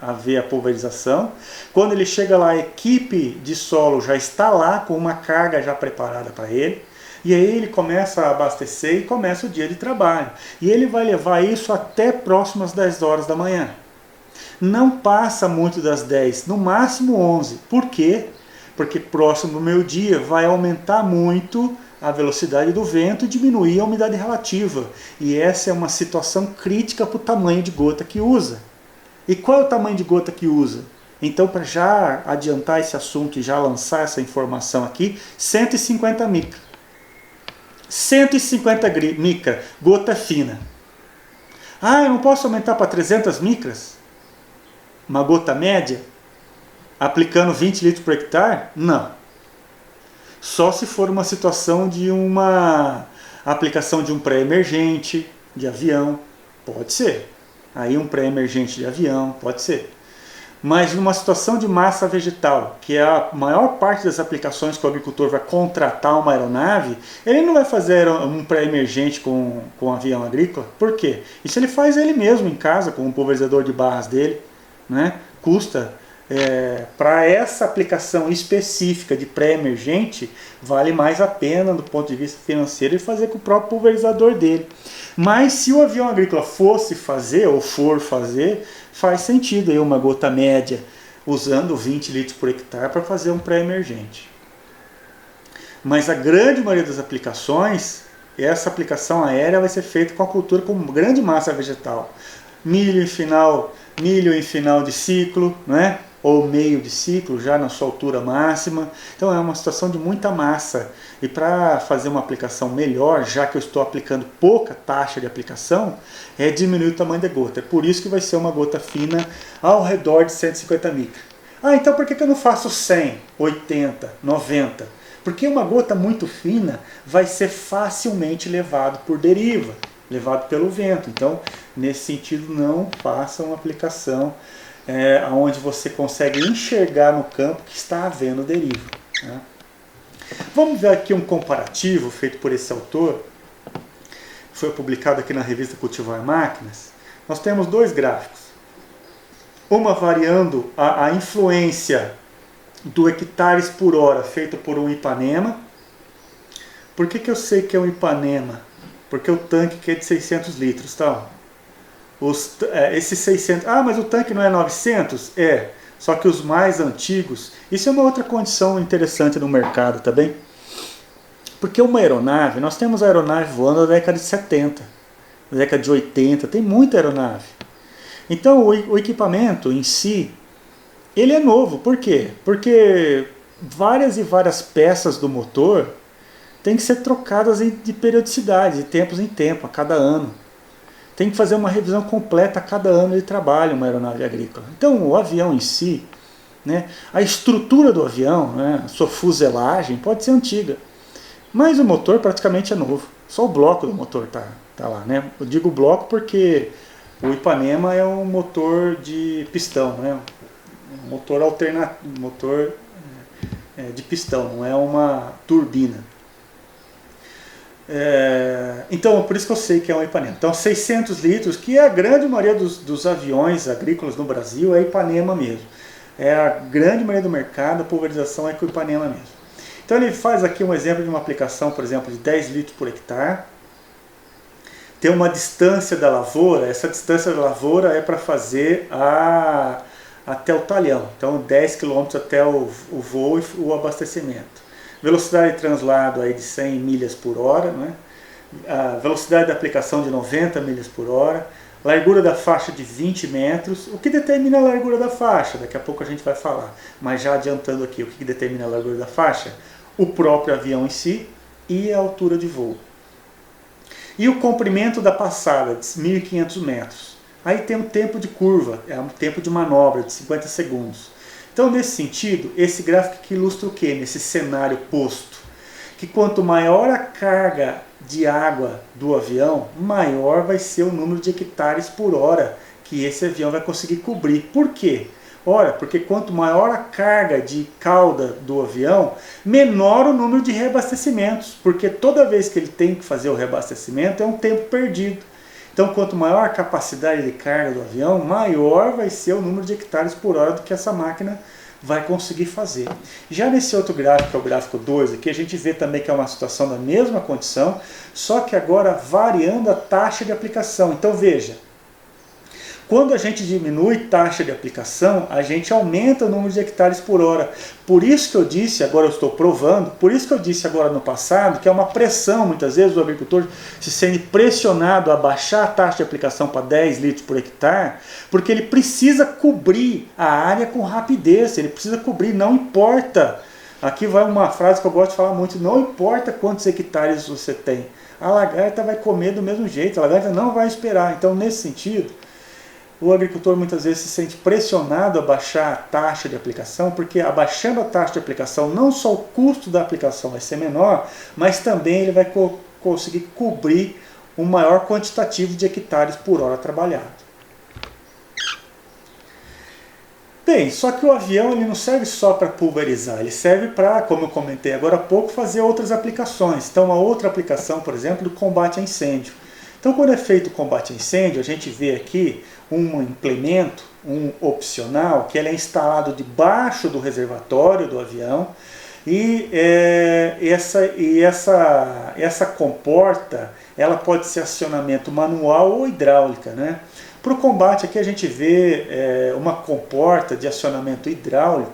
haver a pulverização. Quando ele chega lá, a equipe de solo já está lá com uma carga já preparada para ele. E aí ele começa a abastecer e começa o dia de trabalho. E ele vai levar isso até próximo às 10 horas da manhã. Não passa muito das 10, no máximo 11. Por quê? Porque próximo do meio-dia vai aumentar muito a velocidade do vento e diminuir a umidade relativa. E essa é uma situação crítica para o tamanho de gota que usa. E qual é o tamanho de gota que usa? Então, para já adiantar esse assunto e já lançar essa informação aqui, 150 micra. 150 micra, gota fina. Ah, eu não posso aumentar para 300 micras? Uma gota média? Aplicando 20 litros por hectare? Não. Só se for uma situação de uma aplicação de um pré-emergente de avião, pode ser. Aí um pré-emergente de avião, pode ser. Mas numa situação de massa vegetal, que é a maior parte das aplicações que o agricultor vai contratar uma aeronave, ele não vai fazer um pré-emergente com um avião agrícola. Por quê? Isso ele faz ele mesmo em casa, com um pulverizador de barras dele, né? Custa... para essa aplicação específica de pré-emergente, vale mais a pena do ponto de vista financeiro e fazer com o próprio pulverizador dele. Mas se o avião agrícola fosse fazer, ou for fazer, faz sentido aí uma gota média, usando 20 litros por hectare para fazer um pré-emergente. Mas a grande maioria das aplicações, essa aplicação aérea vai ser feita com a cultura com grande massa vegetal. Milho em final de ciclo, né? Ou meio de ciclo, já na sua altura máxima. Então é uma situação de muita massa. E para fazer uma aplicação melhor, já que eu estou aplicando pouca taxa de aplicação, é diminuir o tamanho da gota. É por isso que vai ser uma gota fina ao redor de 150 micras. Ah, então por que eu não faço 100, 80, 90? Porque uma gota muito fina vai ser facilmente levado por deriva, levado pelo vento. Então, nesse sentido, não faça uma aplicação onde você consegue enxergar no campo que está havendo deriva. Né? Vamos ver aqui um comparativo feito por esse autor, foi publicado aqui na revista Cultivar Máquinas. Nós temos dois gráficos. Uma variando a influência do hectares por hora feito por um Ipanema. Por que eu sei que é um Ipanema? Porque o tanque aqui é de 600 litros, tá? Esses 600... Ah, mas o tanque não é 900? É. Só que os mais antigos... Isso é uma outra condição interessante no mercado, tá bem? Porque uma aeronave... Nós temos aeronave voando na década de 70, na década de 80. Tem muita aeronave. Então o equipamento em si, ele é novo. Por quê? Porque várias e várias peças do motor têm que ser trocadas de periodicidade, de tempos em tempo, a cada ano. Tem que fazer uma revisão completa a cada ano de trabalho, uma aeronave agrícola. Então o avião em si, né, a estrutura do avião, né, a sua fuselagem pode ser antiga, mas o motor praticamente é novo. Só o bloco do motor tá lá. Né? Eu digo bloco porque o Ipanema é um motor de pistão, né? Um motor alternativo, motor de pistão, não é uma turbina. Então, por isso que eu sei que é um Ipanema. Então, 600 litros, que é a grande maioria dos aviões agrícolas no Brasil, é Ipanema mesmo. É a grande maioria do mercado, a pulverização é com o Ipanema mesmo. Então, ele faz aqui um exemplo de uma aplicação, por exemplo, de 10 litros por hectare. Tem uma distância da lavoura, essa distância da lavoura é para fazer até o talhão. Então, 10 km até o voo e o abastecimento. Velocidade de translado aí de 100 milhas por hora, né? A velocidade de aplicação de 90 milhas por hora, largura da faixa de 20 metros. O que determina a largura da faixa? Daqui a pouco a gente vai falar, mas já adiantando aqui, o que determina a largura da faixa? O próprio avião em si e a altura de voo. E o comprimento da passada, de 1.500 metros. Aí tem um tempo de curva, é um tempo de manobra de 50 segundos. Então, nesse sentido, esse gráfico aqui ilustra o quê? Nesse cenário posto. Que quanto maior a carga de água do avião, maior vai ser o número de hectares por hora que esse avião vai conseguir cobrir. Por quê? Ora, porque quanto maior a carga de cauda do avião, menor o número de reabastecimentos. Porque toda vez que ele tem que fazer o reabastecimento, é um tempo perdido. Então, quanto maior a capacidade de carga do avião, maior vai ser o número de hectares por hora do que essa máquina vai conseguir fazer. Já nesse outro gráfico, que é o gráfico 2, aqui a gente vê também que é uma situação da mesma condição, só que agora variando a taxa de aplicação. Então, veja, quando a gente diminui taxa de aplicação, a gente aumenta o número de hectares por hora. Por isso que eu disse, agora eu estou provando, por isso que eu disse agora no passado, que é uma pressão, muitas vezes, do agricultor se sente pressionado a baixar a taxa de aplicação para 10 litros por hectare, porque ele precisa cobrir a área com rapidez, ele precisa cobrir, não importa. Aqui vai uma frase que eu gosto de falar muito, não importa quantos hectares você tem, a lagarta vai comer do mesmo jeito, a lagarta não vai esperar. Então, nesse sentido, o agricultor muitas vezes se sente pressionado a baixar a taxa de aplicação, porque abaixando a taxa de aplicação, não só o custo da aplicação vai ser menor, mas também ele vai conseguir cobrir um maior quantitativo de hectares por hora trabalhado. Bem, só que o avião ele não serve só para pulverizar, ele serve para, como eu comentei agora há pouco, fazer outras aplicações. Então, uma outra aplicação, por exemplo, do combate a incêndio. Então, quando é feito o combate a incêndio, a gente vê aqui um implemento, um opcional, que ele é instalado debaixo do reservatório do avião e essa comporta, ela pode ser acionamento manual ou hidráulica, né? Para o combate aqui a gente vê uma comporta de acionamento hidráulico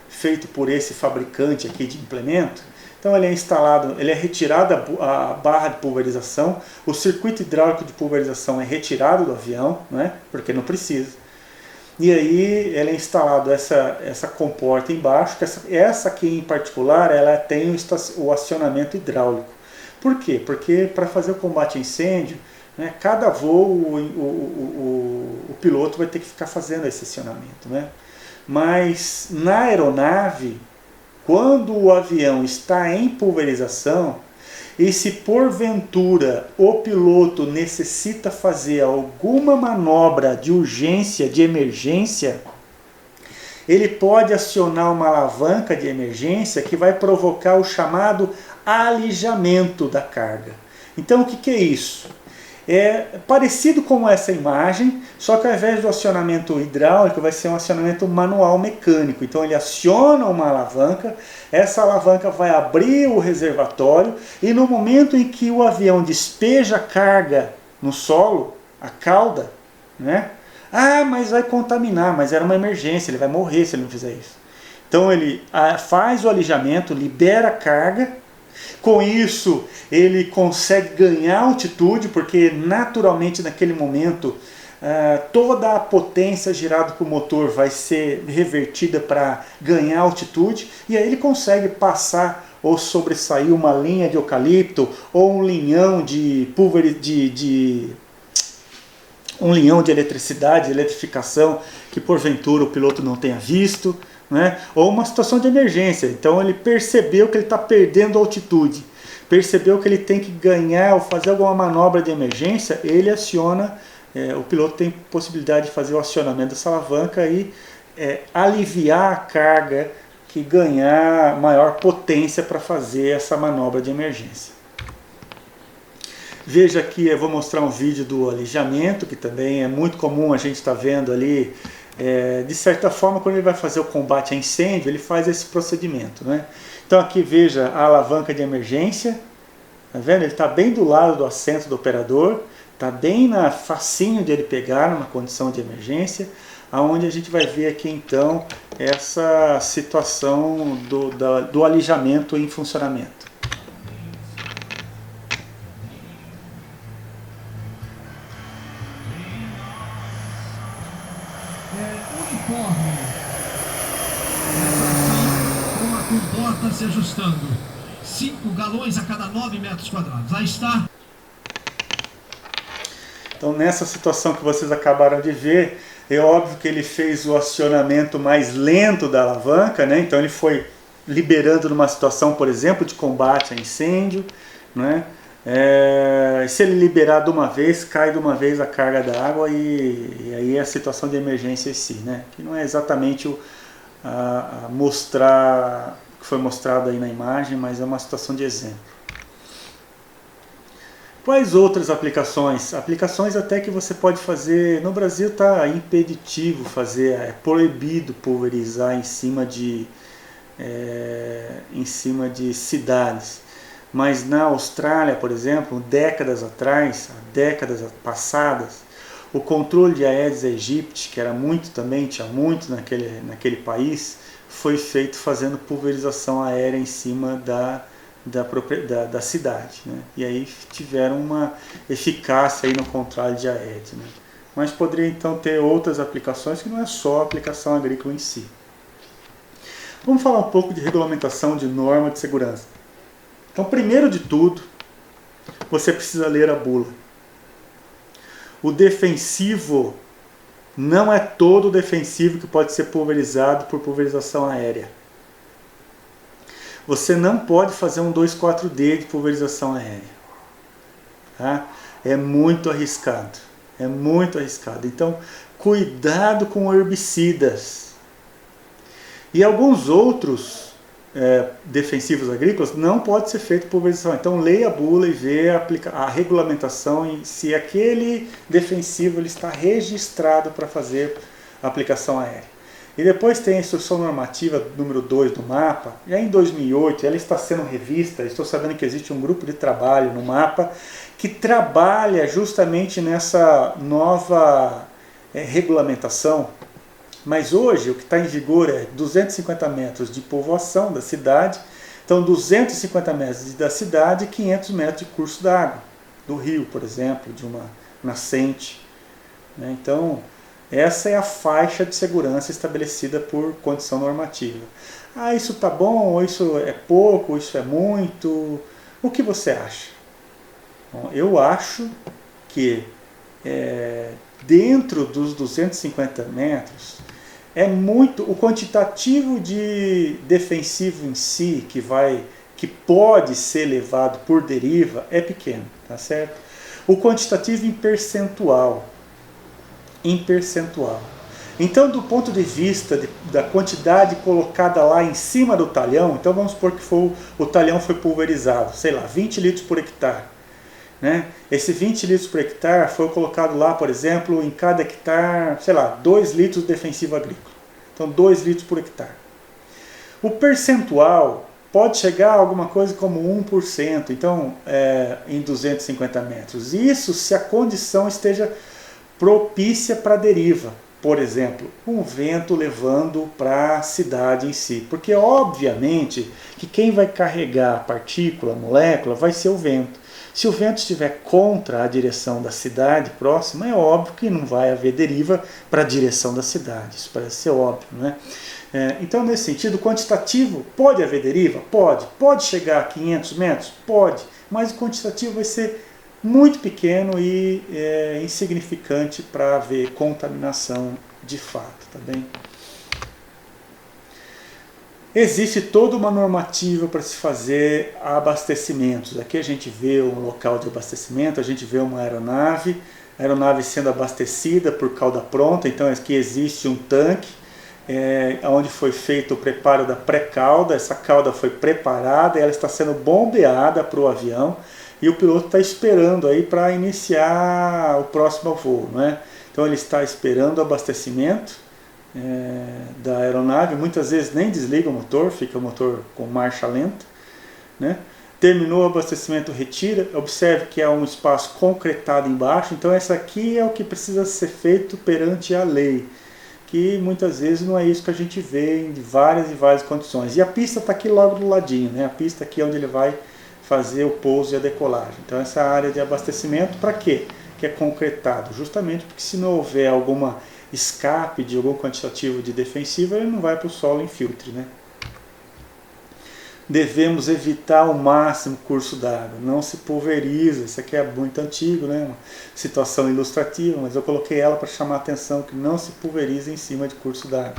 feito por esse fabricante aqui de implemento. Então ele é instalado, ele é retirada a barra de pulverização, o circuito hidráulico de pulverização é retirado do avião, né? Porque não precisa. E aí ela é instalado essa comporta embaixo, que essa aqui em particular, ela tem o acionamento hidráulico. Por quê? Porque para fazer o combate a incêndio, né, cada voo o piloto vai ter que ficar fazendo esse acionamento, né? Mas na aeronave, quando o avião está em pulverização, e se porventura o piloto necessita fazer alguma manobra de urgência, de emergência, ele pode acionar uma alavanca de emergência que vai provocar o chamado alijamento da carga. Então o que é isso? É parecido com essa imagem, só que ao invés do acionamento hidráulico vai ser um acionamento manual mecânico. Então ele aciona uma alavanca, essa alavanca vai abrir o reservatório e no momento em que o avião despeja a carga no solo, a cauda, né? Ah, mas vai contaminar, mas era uma emergência, ele vai morrer se ele não fizer isso. Então ele faz o alijamento, libera a carga. Com isso, ele consegue ganhar altitude, porque naturalmente naquele momento toda a potência gerada para o motor vai ser revertida para ganhar altitude, e aí ele consegue passar ou sobressair uma linha de eucalipto ou um linhão de um linhão de eletricidade, de eletrificação, que porventura o piloto não tenha visto, né? Ou uma situação de emergência. Então ele percebeu que ele está perdendo altitude, percebeu que ele tem que ganhar ou fazer alguma manobra de emergência, ele aciona, o piloto tem possibilidade de fazer o acionamento dessa alavanca e aliviar a carga, que ganhar maior potência para fazer essa manobra de emergência. Veja aqui, eu vou mostrar um vídeo do alijamento, que também é muito comum a gente estar vendo ali. De certa forma, quando ele vai fazer o combate a incêndio, ele faz esse procedimento, né? Então aqui veja a alavanca de emergência, tá vendo? Ele está bem do lado do assento do operador, está bem facinho de ele pegar numa condição de emergência, aonde a gente vai ver aqui então essa situação do alijamento em funcionamento. Uniforme. Com a comporta se ajustando. 5 galões a cada 9 metros quadrados. Aí está. Então nessa situação que vocês acabaram de ver, é óbvio que ele fez o acionamento mais lento da alavanca, né? Então ele foi liberando numa situação, por exemplo, de combate a incêndio, né? Se ele liberar de uma vez, cai de uma vez a carga da água e aí é a situação de emergência em si, né? Que não é exatamente mostrar o que foi mostrado aí na imagem, mas é uma situação de exemplo. Quais outras aplicações? Aplicações até que você pode fazer, no Brasil está impeditivo fazer, é proibido pulverizar em cima de cidades. Mas na Austrália, por exemplo, décadas atrás, décadas passadas, o controle de Aedes aegypti, que era tinha muito naquele país, foi feito fazendo pulverização aérea em cima da cidade, né? E aí tiveram uma eficácia aí no controle de Aedes, né? Mas poderia então ter outras aplicações que não é só a aplicação agrícola em si. Vamos falar um pouco de regulamentação de norma de segurança. Então, primeiro de tudo, você precisa ler a bula. O defensivo não é todo defensivo que pode ser pulverizado por pulverização aérea. Você não pode fazer um 2,4-D de pulverização aérea. Tá? É muito arriscado. É muito arriscado. Então, cuidado com herbicidas. E alguns outros defensivos agrícolas não pode ser feito pulverização. Então leia a bula e vê a regulamentação e se aquele defensivo ele está registrado para fazer a aplicação aérea. E depois tem a instrução normativa número 2 do MAPA. Já em 2008 ela está sendo revista. Estou sabendo que existe um grupo de trabalho no MAPA que trabalha justamente nessa nova regulamentação. Mas hoje o que está em vigor é 250 metros de povoação da cidade, Então 250 metros da cidade e 500 metros de curso d'água, do rio, por exemplo, de uma nascente. Né? Então essa é a faixa de segurança estabelecida por condição normativa. Ah, isso está bom, ou isso é pouco, ou isso é muito. O que você acha? Bom, eu acho que dentro dos 250 metros é muito, o quantitativo de defensivo em si que pode ser levado por deriva é pequeno, tá certo? O quantitativo em percentual. Então, do ponto de vista da quantidade colocada lá em cima do talhão, então vamos supor que o talhão foi pulverizado, sei lá, 20 litros por hectare. Né? Esse 20 litros por hectare foi colocado lá, por exemplo, em cada hectare, sei lá, 2 litros de defensivo agrícola. Então, 2 litros por hectare. O percentual pode chegar a alguma coisa como 1%, então, em 250 metros. Isso se a condição esteja propícia para a deriva. Por exemplo, um vento levando para a cidade em si. Porque, obviamente, que quem vai carregar a partícula, a molécula, vai ser o vento. Se o vento estiver contra a direção da cidade próxima, é óbvio que não vai haver deriva para a direção da cidade. Isso parece ser óbvio, né? Então, nesse sentido, quantitativo, pode haver deriva? Pode. Pode chegar a 500 metros? Pode. Mas o quantitativo vai ser muito pequeno e insignificante para haver contaminação de fato, tá bem? Existe toda uma normativa para se fazer abastecimentos. Aqui a gente vê um local de abastecimento, a gente vê uma aeronave, a aeronave sendo abastecida por cauda pronta, então aqui existe um tanque, onde foi feito o preparo da pré-cauda, essa cauda foi preparada, ela está sendo bombeada para o avião, e o piloto está esperando aí para iniciar o próximo voo, né? Então ele está esperando o abastecimento da aeronave, muitas vezes nem desliga o motor, fica o motor com marcha lenta, né? Terminou o abastecimento, retira, observe que há um espaço concretado embaixo, então essa aqui é o que precisa ser feito perante a lei, que muitas vezes não é isso que a gente vê em várias e várias condições. E a pista está aqui logo do ladinho, né? A pista aqui é onde ele vai fazer o pouso e a decolagem. Então essa área de abastecimento, para quê? Que é concretado, justamente porque se não houver alguma escape de algum quantitativo de defensivo, ele não vai para o solo em filtro, né? Devemos evitar ao máximo curso d'água, não se pulveriza, isso aqui é muito antigo, né? Uma situação ilustrativa, mas eu coloquei ela para chamar a atenção que não se pulveriza em cima de curso d'água.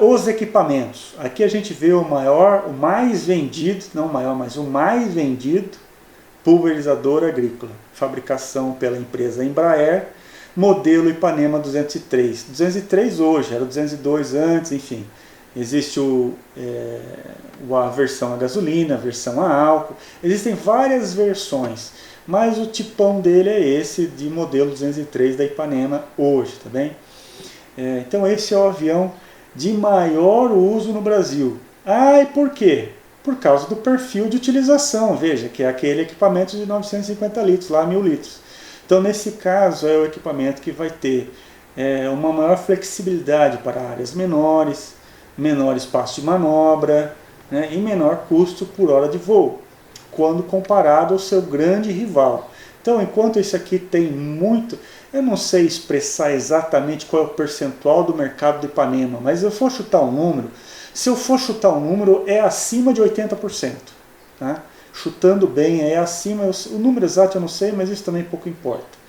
Os equipamentos. Aqui a gente vê o mais vendido, não o maior, mas o mais vendido pulverizador agrícola. Fabricação pela empresa Embraer, modelo Ipanema 203. 203 hoje, era 202 antes, enfim. Existe a versão a gasolina, a versão a álcool. Existem várias versões, mas o tipão dele é esse de modelo 203 da Ipanema hoje, tá bem? Então esse é o avião de maior uso no Brasil. E por quê? Por causa do perfil de utilização, veja, que é aquele equipamento de 950 litros, lá 1000 litros. Então, nesse caso, é o equipamento que vai ter uma maior flexibilidade para áreas menores, menor espaço de manobra, né, e menor custo por hora de voo, quando comparado ao seu grande rival. Então, enquanto esse aqui tem muito, eu não sei expressar exatamente qual é o percentual do mercado do Ipanema, mas eu for chutar um número, se eu for chutar um número, é acima de 80%. Tá? Chutando bem, é acima, o número exato eu não sei, mas isso também pouco importa.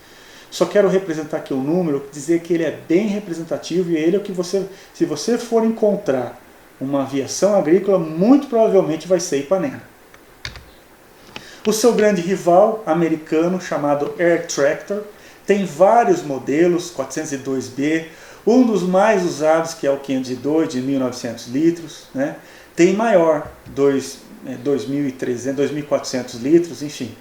Só quero representar aqui o número, dizer que ele é bem representativo e ele é o que se você for encontrar uma aviação agrícola, muito provavelmente vai ser Ipanema. O seu grande rival americano, chamado Air Tractor, tem vários modelos, 402B, um dos mais usados, que é o 502 de 1.900 litros, né? Tem maior, 2.300, 2.400 litros, enfim.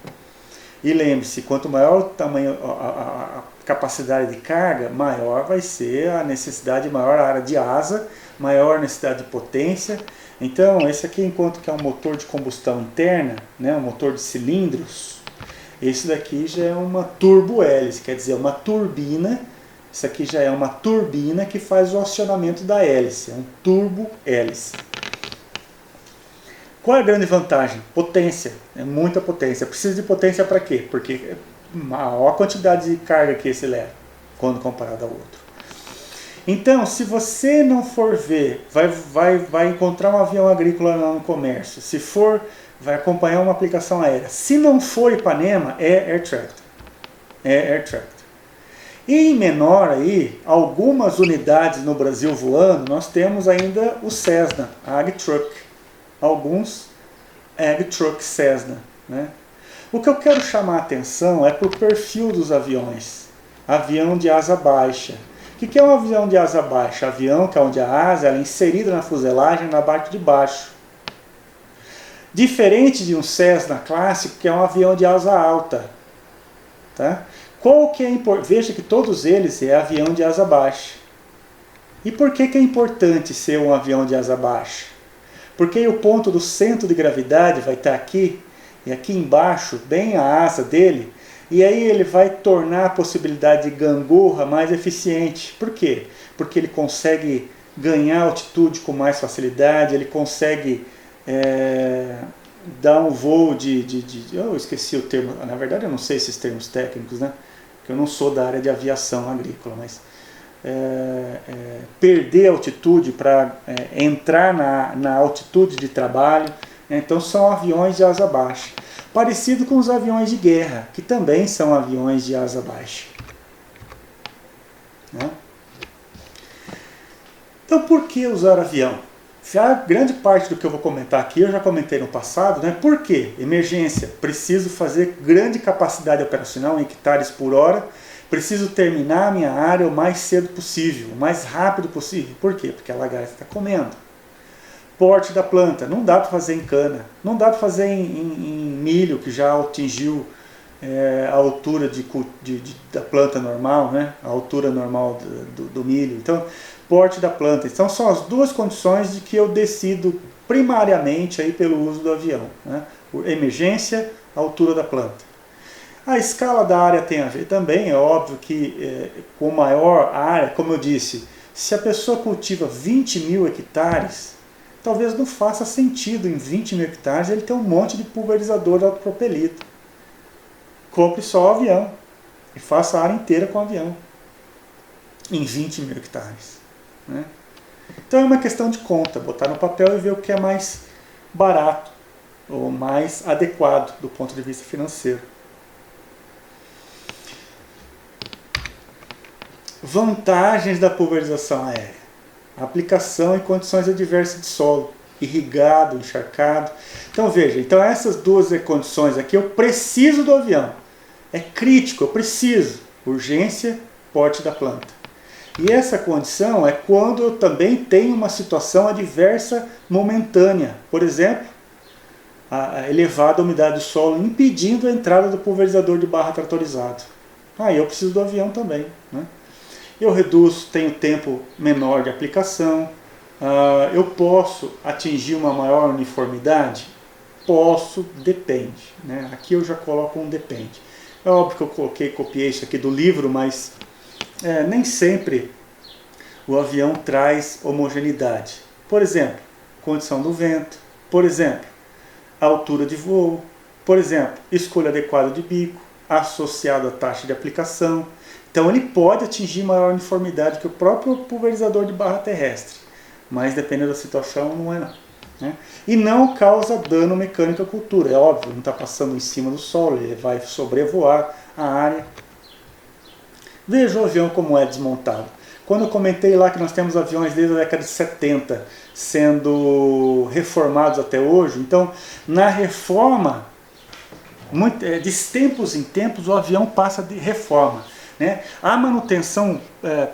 E lembre-se, quanto maior o tamanho, a capacidade de carga, maior vai ser a necessidade, maior a área de asa, maior necessidade de potência. Então, esse aqui, enquanto que é um motor de combustão interna, né, um motor de cilindros, esse daqui já é uma turbo-hélice, quer dizer, uma turbina. Isso aqui já é uma turbina que faz o acionamento da hélice, é um turbo-hélice. Qual é a grande vantagem? Potência, é muita potência. Precisa de potência para quê? Porque é maior quantidade de carga que esse leva, quando comparado ao outro. Então, se você não for ver, vai encontrar um avião agrícola lá no comércio. Se for, vai acompanhar uma aplicação aérea. Se não for Ipanema, é Air Tractor. É Air Tractor. E em menor aí, algumas unidades no Brasil voando, nós temos ainda o Cessna, a AgTruck. Alguns AgTruck Cessna, né? O que eu quero chamar a atenção é para o perfil dos aviões. Avião de asa baixa. O que é um avião de asa baixa? Avião que é onde a asa ela é inserida na fuselagem na parte de baixo. Diferente de um Cessna clássico, que é um avião de asa alta. Tá? Qual que é Veja que todos eles é avião de asa baixa. E por que é importante ser um avião de asa baixa? Porque o ponto do centro de gravidade vai estar aqui, e aqui embaixo, bem a asa dele, e aí ele vai tornar a possibilidade de gangorra mais eficiente. Por quê? Porque ele consegue ganhar altitude com mais facilidade, ele consegue dar um voo eu esqueci o termo, na verdade eu não sei esses termos técnicos, né? Porque eu não sou da área de aviação agrícola, mas perder altitude para entrar na altitude de trabalho. Então são aviões de asa baixa. Parecido com os aviões de guerra, que também são aviões de asa baixa. Né? Então por que usar avião? A grande parte do que eu vou comentar aqui eu já comentei no passado, né? Por quê? Emergência. Preciso fazer grande capacidade operacional em hectares por hora. Preciso terminar a minha área o mais cedo possível, o mais rápido possível. Por quê? Porque a lagarta está comendo. Porte da planta. Não dá para fazer em cana. Não dá para fazer em milho, que já atingiu a altura da planta normal, né? A altura normal do milho. Então, porte da planta. Então, são as duas condições de que eu decido primariamente aí pelo uso do avião. Né? Emergência, altura da planta. A escala da área tem a ver também, é óbvio que com maior área, como eu disse, se a pessoa cultiva 20 mil hectares, talvez não faça sentido em 20 mil hectares ele ter um monte de pulverizador autopropelido. Compre só o avião e faça a área inteira com o avião, em 20 mil hectares. Né? Então é uma questão de conta, botar no papel e ver o que é mais barato ou mais adequado do ponto de vista financeiro. Vantagens da pulverização aérea. Aplicação em condições adversas de solo, irrigado, encharcado. Então veja, essas duas condições aqui eu preciso do avião. É crítico, eu preciso. Urgência, porte da planta. E essa condição é quando eu também tenho uma situação adversa momentânea. Por exemplo, a elevada umidade do solo impedindo a entrada do pulverizador de barra tratorizado. Aí eu preciso do avião também. Né? Eu reduzo, tenho tempo menor de aplicação. Eu posso atingir uma maior uniformidade? Posso, depende. Né? Aqui eu já coloco um depende. É óbvio que eu copiei isso aqui do livro, mas nem sempre o avião traz homogeneidade. Por exemplo, condição do vento. Por exemplo, altura de voo. Por exemplo, escolha adequada de bico, associado à taxa de aplicação. Então ele pode atingir maior uniformidade que o próprio pulverizador de barra terrestre. Mas dependendo da situação, não é não. Né? E não causa dano mecânico à cultura. É óbvio, não está passando em cima do solo, ele vai sobrevoar a área. Veja o avião como é desmontado. Quando eu comentei lá que nós temos aviões desde a década de 70 sendo reformados até hoje, então na reforma, de tempos em tempos o avião passa de reforma. Né? A manutenção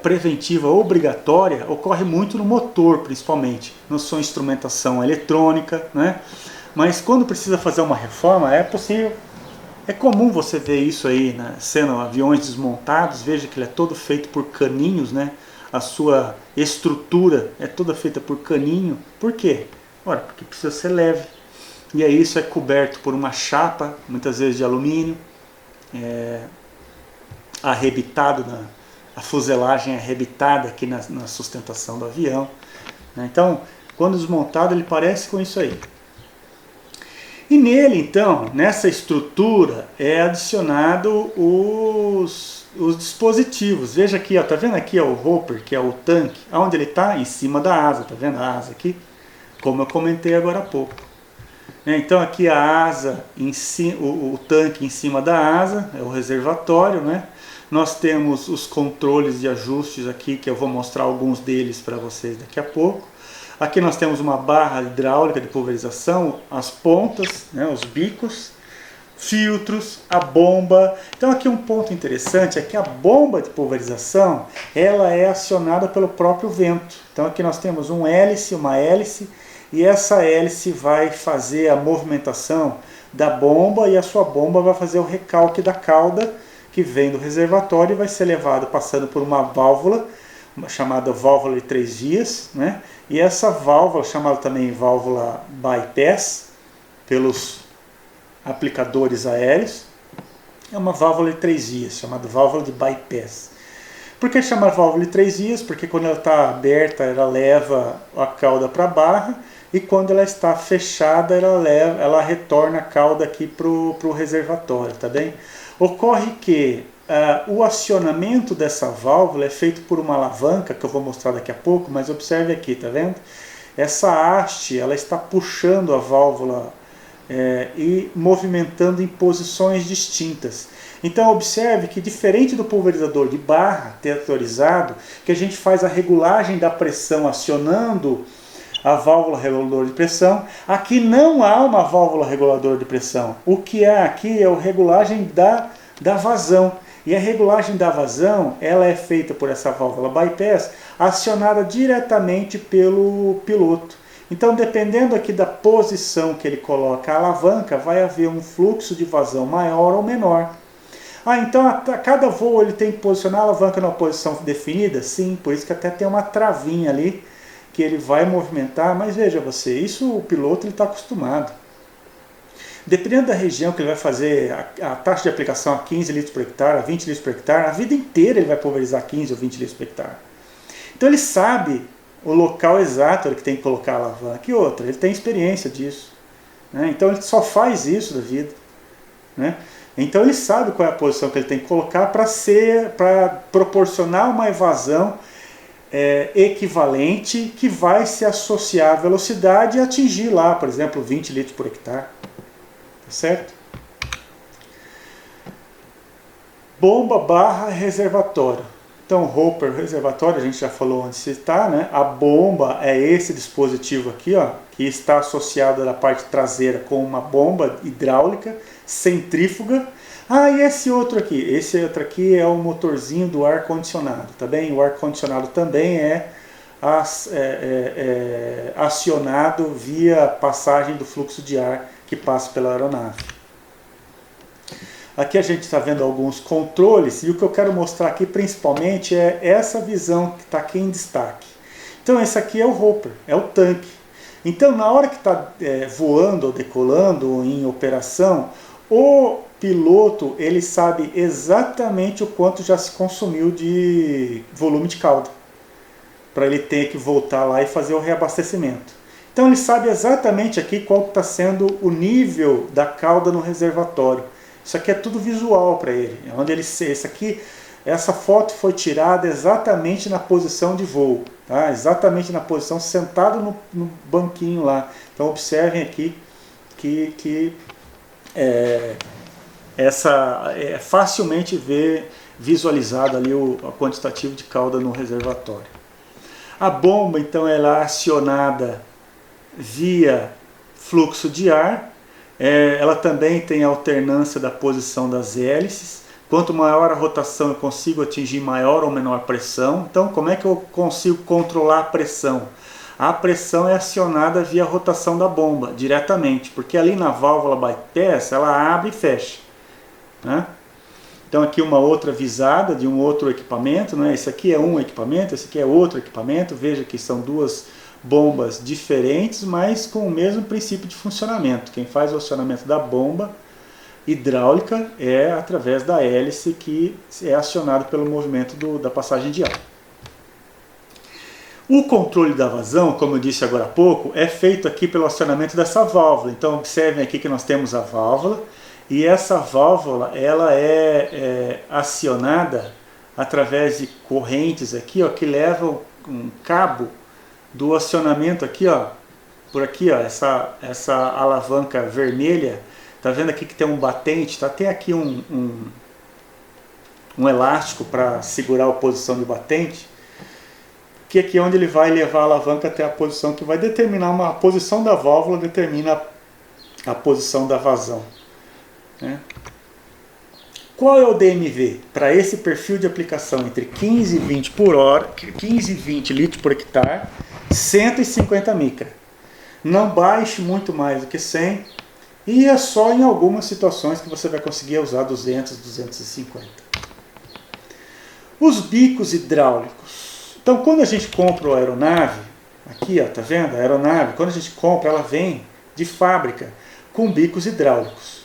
preventiva obrigatória ocorre muito no motor, principalmente, na sua instrumentação eletrônica, né? Mas quando precisa fazer uma reforma, é possível. É comum você ver isso aí, né? Sendo aviões desmontados, veja que ele é todo feito por caninhos, né? A sua estrutura é toda feita por caninho. Por quê? Ora, porque precisa ser leve. E aí isso é coberto por uma chapa, muitas vezes de alumínio, arrebitado, a fuselagem é arrebitada aqui na sustentação do avião. Né? Então, quando desmontado, ele parece com isso aí. E nele, então, nessa estrutura, é adicionado os dispositivos. Veja aqui, ó, tá vendo aqui ó, o hopper, que é o tanque, onde ele está? Em cima da asa, tá vendo a asa aqui? Como eu comentei agora há pouco. Então aqui a asa, o tanque em cima da asa, é o reservatório, né? Nós temos os controles de ajustes aqui, que eu vou mostrar alguns deles para vocês daqui a pouco. Aqui nós temos uma barra hidráulica de pulverização, as pontas, né, os bicos, filtros, a bomba. Então aqui um ponto interessante é que a bomba de pulverização, ela é acionada pelo próprio vento. Então aqui nós temos uma hélice, e essa hélice vai fazer a movimentação da bomba, e a sua bomba vai fazer o recalque da cauda que vem do reservatório e vai ser levado passando por uma válvula, chamada válvula de 3 vias, né? E essa válvula, chamada também válvula bypass, pelos aplicadores aéreos, é uma válvula de 3 vias, chamada válvula de bypass. Por que chama válvula de 3 vias? Porque quando ela está aberta, ela leva a cauda para a barra, e quando ela está fechada, ela retorna a cauda aqui para o reservatório, tá bem? Ocorre que o acionamento dessa válvula é feito por uma alavanca, que eu vou mostrar daqui a pouco, mas observe aqui, tá vendo? Essa haste, ela está puxando a válvula e movimentando em posições distintas. Então observe que, diferente do pulverizador de barra teorizado, que a gente faz a regulagem da pressão acionando a válvula reguladora de pressão, aqui não há uma válvula reguladora de pressão. O que há aqui é a regulagem da vazão. E a regulagem da vazão, ela é feita por essa válvula bypass, acionada diretamente pelo piloto. Então, dependendo aqui da posição que ele coloca a alavanca, vai haver um fluxo de vazão maior ou menor. Então a cada voo ele tem que posicionar a alavanca numa posição definida? Sim, por isso que até tem uma travinha ali que ele vai movimentar, mas veja você, isso o piloto está acostumado. Dependendo da região que ele vai fazer a taxa de aplicação a 15 litros por hectare, a 20 litros por hectare, a vida inteira ele vai pulverizar 15 ou 20 litros por hectare. Então ele sabe o local exato que tem que colocar a alavanca. E outra, ele tem experiência disso, né? Então ele só faz isso da vida, né? Então ele sabe qual é a posição que ele tem que colocar para proporcionar uma evasão equivalente que vai se associar à velocidade e atingir lá, por exemplo, 20 litros por hectare. Tá certo? Bomba barra reservatório. Então, hopper, reservatório, a gente já falou onde se está, né? A bomba é esse dispositivo aqui, ó, que está associado na parte traseira com uma bomba hidráulica centrífuga. E esse outro aqui é o motorzinho do ar-condicionado, tá bem? O ar-condicionado também é acionado via passagem do fluxo de ar que passa pela aeronave. Aqui a gente está vendo alguns controles, e o que eu quero mostrar aqui principalmente é essa visão que está aqui em destaque. Então esse aqui é o hopper, é o tanque. Então na hora que está voando ou decolando ou em operação, o piloto ele sabe exatamente o quanto já se consumiu de volume de cauda, para ele ter que voltar lá e fazer o reabastecimento. Então ele sabe exatamente aqui qual está sendo o nível da cauda no reservatório. Isso aqui é tudo visual para ele. Essa foto foi tirada exatamente na posição de voo, tá? Exatamente na posição sentado no banquinho lá. Então observem aqui que é facilmente visualizado ali o quantitativo de cauda no reservatório. A bomba então ela é acionada via fluxo de ar. Ela também tem alternância da posição das hélices. Quanto maior a rotação eu consigo atingir maior ou menor pressão. Então como é que eu consigo controlar a pressão? A pressão é acionada via rotação da bomba, diretamente, porque ali na válvula bypass ela abre e fecha, né? Então aqui uma outra visada de um outro equipamento, né? Esse aqui é um equipamento, esse aqui é outro equipamento. Veja que são duas bombas diferentes, mas com o mesmo princípio de funcionamento. Quem faz o acionamento da bomba hidráulica é através da hélice que é acionado pelo movimento da passagem de ar. O controle da vazão, como eu disse agora há pouco, é feito aqui pelo acionamento dessa válvula. Então observem aqui que nós temos a válvula, e essa válvula ela é acionada através de correntes aqui, ó, que levam um cabo do acionamento aqui, ó, por aqui, ó, essa alavanca vermelha. Tá vendo aqui que tem um batente, tá? Tem aqui um elástico para segurar a posição de batente, que aqui é onde ele vai levar a alavanca até a posição que vai determinar a posição da válvula, determina a posição da vazão, né? Qual é o DMV? Para esse perfil de aplicação entre 15 e 20 por hora, 15 e 20 litros por hectare, 150 micra. Não baixe muito mais do que 100, e é só em algumas situações que você vai conseguir usar 200, 250. Os bicos hidráulicos. Então, quando a gente compra a aeronave, aqui, ó, tá vendo? A aeronave, quando a gente compra, ela vem de fábrica com bicos hidráulicos.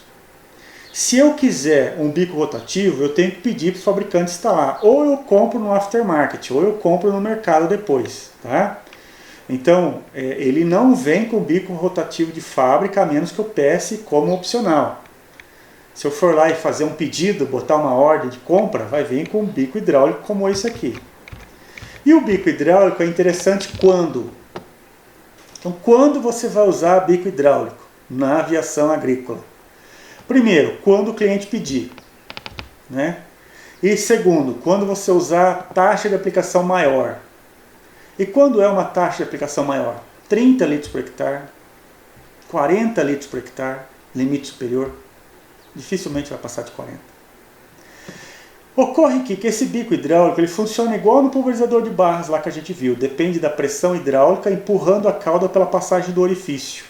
Se eu quiser um bico rotativo, eu tenho que pedir para o fabricante instalar. Ou eu compro no aftermarket, ou eu compro no mercado depois, tá? Então, ele não vem com bico rotativo de fábrica, a menos que eu peça como opcional. Se eu for lá e fazer um pedido, botar uma ordem de compra, vai vir com um bico hidráulico como esse aqui. E o bico hidráulico é interessante quando? Então, quando você vai usar bico hidráulico na aviação agrícola? Primeiro, quando o cliente pedir, né? E segundo, quando você usar taxa de aplicação maior. E quando é uma taxa de aplicação maior? 30 litros por hectare, 40 litros por hectare, limite superior. Dificilmente vai passar de 40. Ocorre aqui que esse bico hidráulico ele funciona igual no pulverizador de barras lá que a gente viu. Depende da pressão hidráulica empurrando a cauda pela passagem do orifício.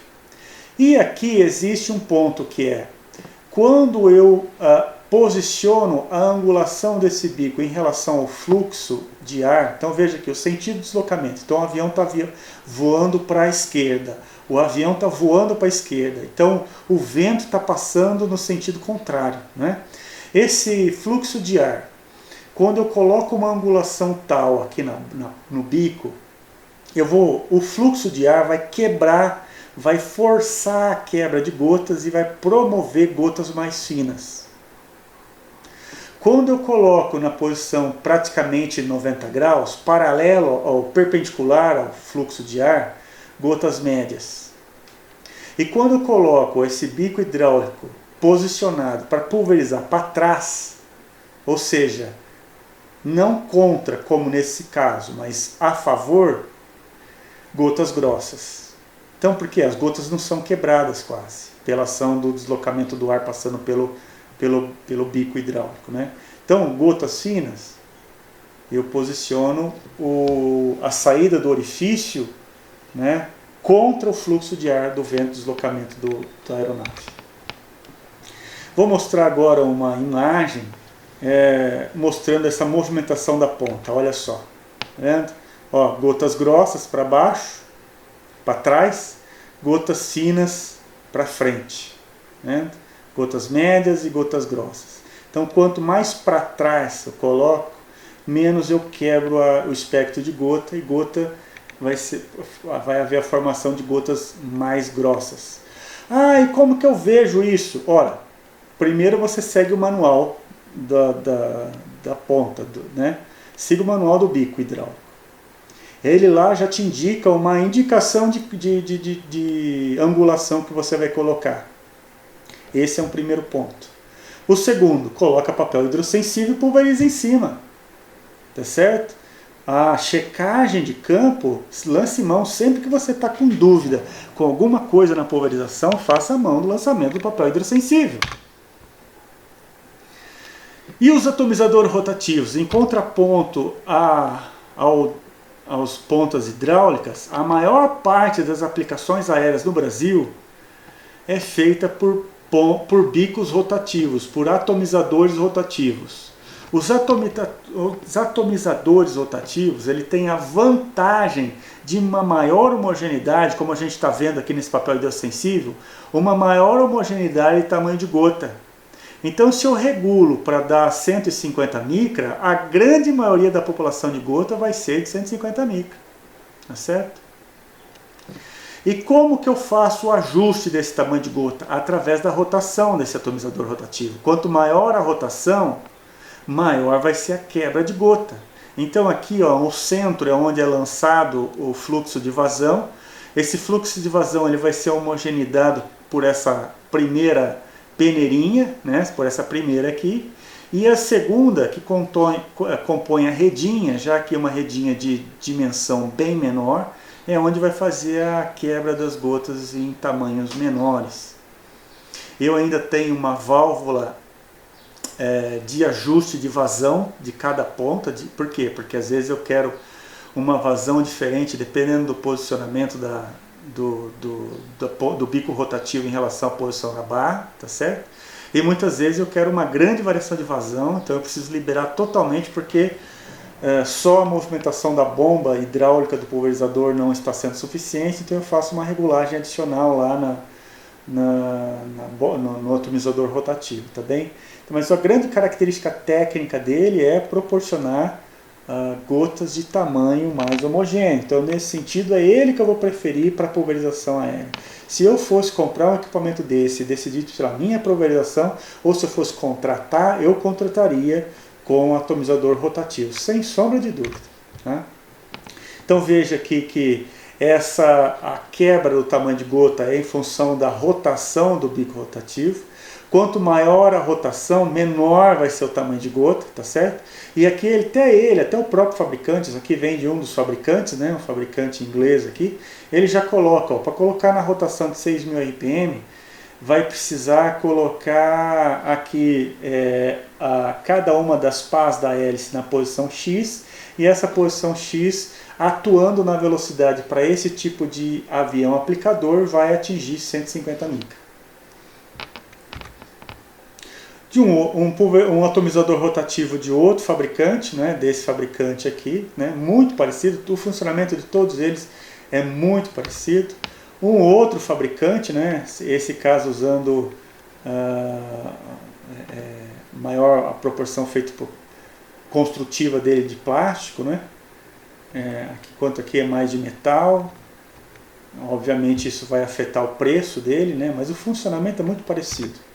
E aqui existe um ponto que é, quando eu posiciono a angulação desse bico em relação ao fluxo de ar, então veja aqui o sentido de deslocamento. Então o avião está voando para a esquerda, o avião está voando para a esquerda, então o vento está passando no sentido contrário, né? Esse fluxo de ar, quando eu coloco uma angulação tal aqui no bico, o fluxo de ar vai quebrar, vai forçar a quebra de gotas e vai promover gotas mais finas. Quando eu coloco na posição praticamente 90 graus, paralelo ao perpendicular ao fluxo de ar, gotas médias. E quando eu coloco esse bico hidráulico posicionado para pulverizar para trás, ou seja, não contra, como nesse caso, mas a favor, gotas grossas. Então, por quê? As gotas não são quebradas quase, pela ação do deslocamento do ar passando pelo bico hidráulico, né? Então, gotas finas, eu posiciono a saída do orifício, né, contra o fluxo de ar do vento de deslocamento da aeronave. Vou mostrar agora uma imagem mostrando essa movimentação da ponta. Olha só, tá vendo? Ó, gotas grossas para baixo, para trás, gotas finas para frente, né? Gotas médias e gotas grossas. Então, quanto mais para trás eu coloco, menos eu quebro o espectro de gota, e gota vai haver a formação de gotas mais grossas. Ah, e como que eu vejo isso? Ora, primeiro você segue o manual da ponta, né? Siga o manual do bico hidráulico. Ele lá já te indica uma indicação de angulação que você vai colocar. Esse é um primeiro ponto. O segundo, coloca papel hidrossensível e pulveriza em cima. Tá certo? A checagem de campo, lance mão sempre que você está com dúvida com alguma coisa na pulverização, faça a mão do lançamento do papel hidrossensível. E os atomizadores rotativos, em contraponto aos pontas hidráulicas, a maior parte das aplicações aéreas no Brasil é feita por bicos rotativos, por atomizadores rotativos. Os atomizadores rotativos, ele tem a vantagem de uma maior homogeneidade, como a gente está vendo aqui nesse papel hidrossensível, uma maior homogeneidade de tamanho de gota. Então, se eu regulo para dar 150 micra, a grande maioria da população de gota vai ser de 150 micra. tá certo? E como que eu faço o ajuste desse tamanho de gota? Através da rotação desse atomizador rotativo. Quanto maior a rotação, maior vai ser a quebra de gota. Então aqui, ó, o centro é onde é lançado o fluxo de vazão. Esse fluxo de vazão ele vai ser homogeneizado por essa primeira peneirinha, né, por essa primeira aqui. E a segunda, que compõe a redinha, já que é uma redinha de dimensão bem menor, é onde vai fazer a quebra das gotas em tamanhos menores. Eu ainda tenho uma válvula de ajuste de vazão de cada ponta. Por quê? Porque às vezes eu quero uma vazão diferente dependendo do posicionamento do bico rotativo em relação à posição da barra, tá certo? E muitas vezes eu quero uma grande variação de vazão, então eu preciso liberar totalmente porque só a movimentação da bomba hidráulica do pulverizador não está sendo suficiente, então eu faço uma regulagem adicional lá no atomizador rotativo, tá bem? Então, mas a grande característica técnica dele é proporcionar gotas de tamanho mais homogêneo. Então, nesse sentido, é ele que eu vou preferir para pulverização aérea. Se eu fosse comprar um equipamento desse e decidir pela minha pulverização, ou se eu fosse contratar, eu contrataria com um atomizador rotativo, sem sombra de dúvida. Tá? Então veja aqui que a quebra do tamanho de gota é em função da rotação do bico rotativo. Quanto maior a rotação, menor vai ser o tamanho de gota, tá certo? E aqui até o próprio fabricante, isso aqui vem de um dos fabricantes, né, um fabricante inglês aqui, ele já coloca, para colocar na rotação de 6.000 RPM, vai precisar colocar aqui cada uma das pás da hélice na posição X, e essa posição X, atuando na velocidade para esse tipo de avião aplicador, vai atingir 150 micra. De um atomizador rotativo de outro fabricante, né, desse fabricante aqui, né, muito parecido, o funcionamento de todos eles é muito parecido. Um outro fabricante, né, esse caso usando maior a proporção feita construtiva dele de plástico, né, enquanto aqui é mais de metal. Obviamente isso vai afetar o preço dele, né, mas o funcionamento é muito parecido.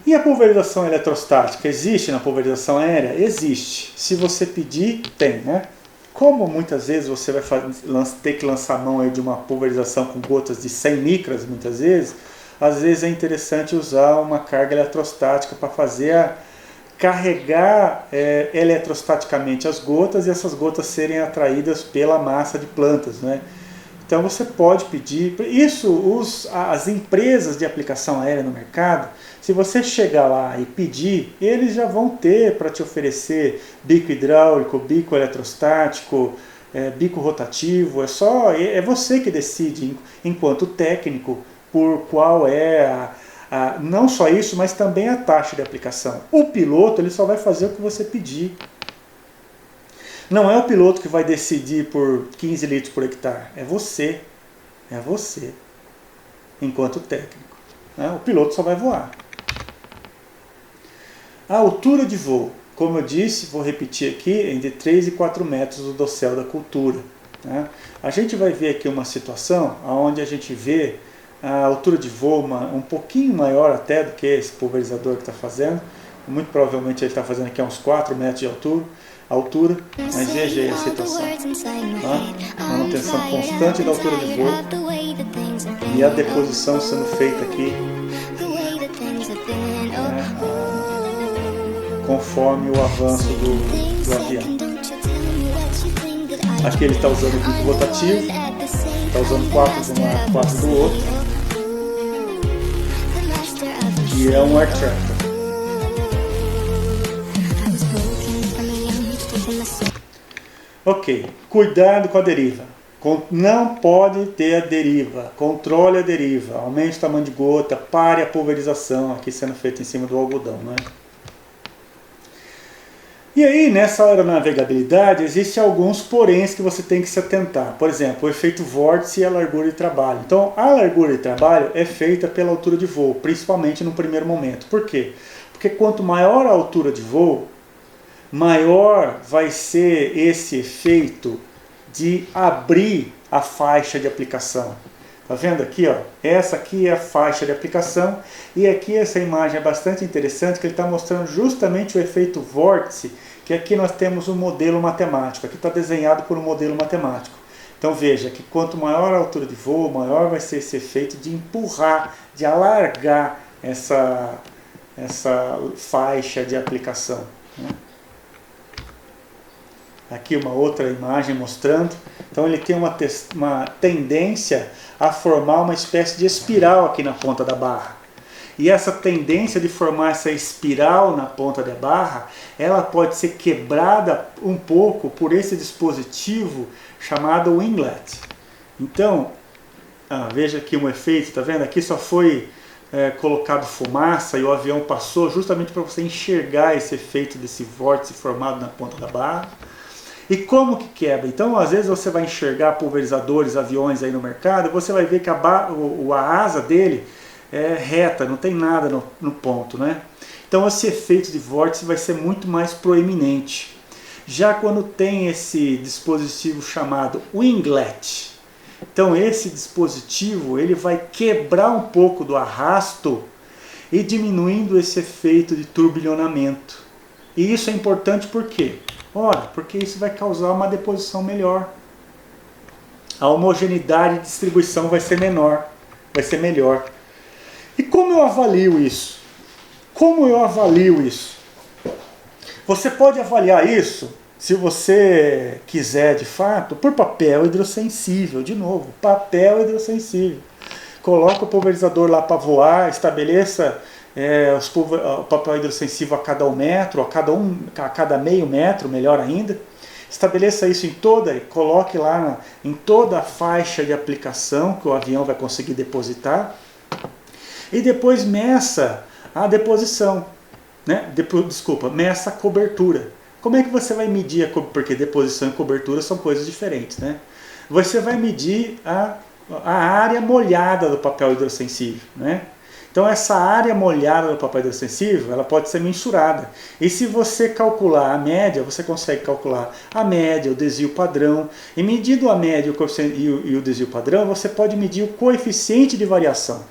E a pulverização eletrostática existe na pulverização aérea? Existe. Se você pedir, tem, né? Como muitas vezes você vai ter que lançar a mão aí de uma pulverização com gotas de 100 micras, muitas vezes, às vezes é interessante usar uma carga eletrostática para carregar eletrostaticamente as gotas e essas gotas serem atraídas pela massa de plantas, né? Então você pode pedir, as empresas de aplicação aérea no mercado, se você chegar lá e pedir, eles já vão ter para te oferecer bico hidráulico, bico eletrostático, bico rotativo, é você que decide, enquanto técnico, por qual não só isso, mas também a taxa de aplicação. O piloto ele só vai fazer o que você pedir. Não é o piloto que vai decidir por 15 litros por hectare, é você, enquanto técnico. Né? O piloto só vai voar. A altura de voo, como eu disse, vou repetir aqui, entre 3 e 4 metros do dossel da cultura. Né? A gente vai ver aqui uma situação onde a gente vê a altura de voo um pouquinho maior até do que esse pulverizador que está fazendo. Muito provavelmente ele está fazendo aqui a uns 4 metros de altura, mas veja aí a situação. Manutenção constante da altura de voo e a deposição sendo feita aqui conforme o avanço do avião. Aqui ele está usando o bico rotativo, está usando 4 de um lado, 4 do outro, e é um air tractor. Ok, cuidado com a deriva. Não pode ter a deriva, controle a deriva, aumente o tamanho de gota, pare a pulverização, aqui sendo feita em cima do algodão, né? E aí, nessa aeronavegabilidade, existem alguns poréns que você tem que se atentar. Por exemplo, o efeito vórtice e a largura de trabalho. Então, a largura de trabalho é feita pela altura de voo, principalmente no primeiro momento. Por quê? Porque quanto maior a altura de voo, maior vai ser esse efeito de abrir a faixa de aplicação. Tá vendo aqui, ó? Essa aqui é a faixa de aplicação, e aqui essa imagem é bastante interessante, que ele está mostrando justamente o efeito vórtice, que aqui nós temos um modelo matemático, aqui está desenhado por um modelo matemático. Então veja que quanto maior a altura de voo, maior vai ser esse efeito de empurrar, de alargar essa faixa de aplicação, né? Aqui uma outra imagem mostrando. Então ele tem uma tendência a formar uma espécie de espiral aqui na ponta da barra. E essa tendência de formar essa espiral na ponta da barra, ela pode ser quebrada um pouco por esse dispositivo chamado winglet. Então, veja aqui um efeito, tá vendo? Aqui só foi colocado fumaça e o avião passou justamente para você enxergar esse efeito desse vórtice formado na ponta da barra. E como que quebra? Então, às vezes você vai enxergar pulverizadores, aviões aí no mercado, você vai ver que a asa dele é reta, não tem nada no ponto, né? Então esse efeito de vórtice vai ser muito mais proeminente. Já quando tem esse dispositivo chamado winglet, então esse dispositivo ele vai quebrar um pouco do arrasto e diminuindo esse efeito de turbilhonamento. E isso é importante por quê? Ora, porque isso vai causar uma deposição melhor. A homogeneidade de distribuição vai ser menor, vai ser melhor. E como eu avalio isso? Como eu avalio isso? Você pode avaliar isso, se você quiser de fato, por papel hidrossensível. De novo, papel hidrossensível. Coloca o pulverizador lá para voar, estabeleça o papel hidrossensível a cada 1 metro, a cada meio metro, melhor ainda. Estabeleça isso coloque lá em toda a faixa de aplicação que o avião vai conseguir depositar. E depois meça a deposição, né? Meça a cobertura. Como é que você vai medir a cobertura? Porque deposição e cobertura são coisas diferentes, né? Você vai medir a área molhada do papel hidrossensível, né? Então essa área molhada do papel hidrossensível, ela pode ser mensurada. E se você calcular a média, você consegue calcular a média, o desvio padrão. E medindo a média e o desvio padrão, você pode medir o coeficiente de variação.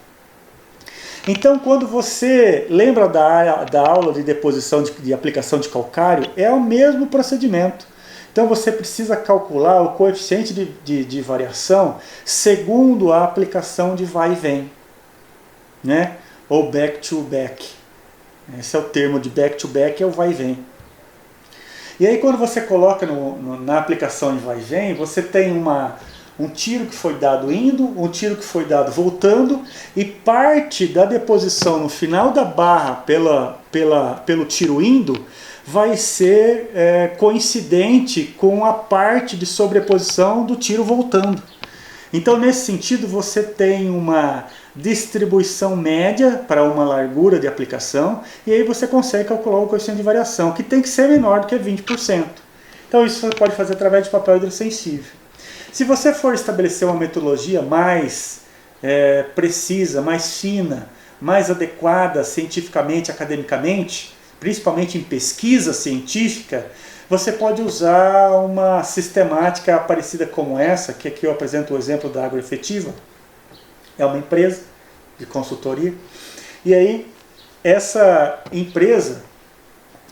Então, quando você lembra da aula de deposição de aplicação de calcário, é o mesmo procedimento. Então, você precisa calcular o coeficiente de variação segundo a aplicação de vai e vem, né? Ou back to back. Esse é o termo de back to back, é o vai e vem. E aí, quando você coloca na aplicação de vai e vem, você tem um tiro que foi dado indo, um tiro que foi dado voltando, e parte da deposição no final da barra pelo tiro indo vai ser coincidente com a parte de sobreposição do tiro voltando. Então, nesse sentido, você tem uma distribuição média para uma largura de aplicação, e aí você consegue calcular o coeficiente de variação, que tem que ser menor do que 20%. Então, isso você pode fazer através de papel hidrossensível. Se você for estabelecer uma metodologia mais precisa, mais fina, mais adequada cientificamente, academicamente, principalmente em pesquisa científica, você pode usar uma sistemática parecida como essa, que aqui eu apresento o exemplo da Agroefetiva. É uma empresa de consultoria. E aí, essa empresa,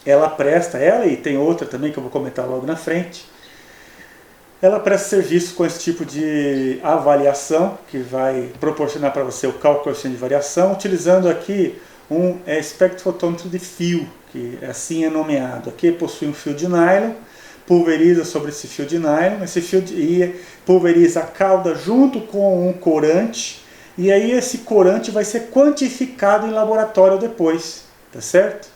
ela e tem outra também que eu vou comentar logo na frente, ela presta serviço com esse tipo de avaliação, que vai proporcionar para você o cálculo de variação, utilizando aqui um espectrofotômetro de fio, que assim é nomeado. Aqui possui um fio de nylon, pulveriza sobre esse fio de nylon, pulveriza a cauda junto com um corante, e aí esse corante vai ser quantificado em laboratório depois, tá certo?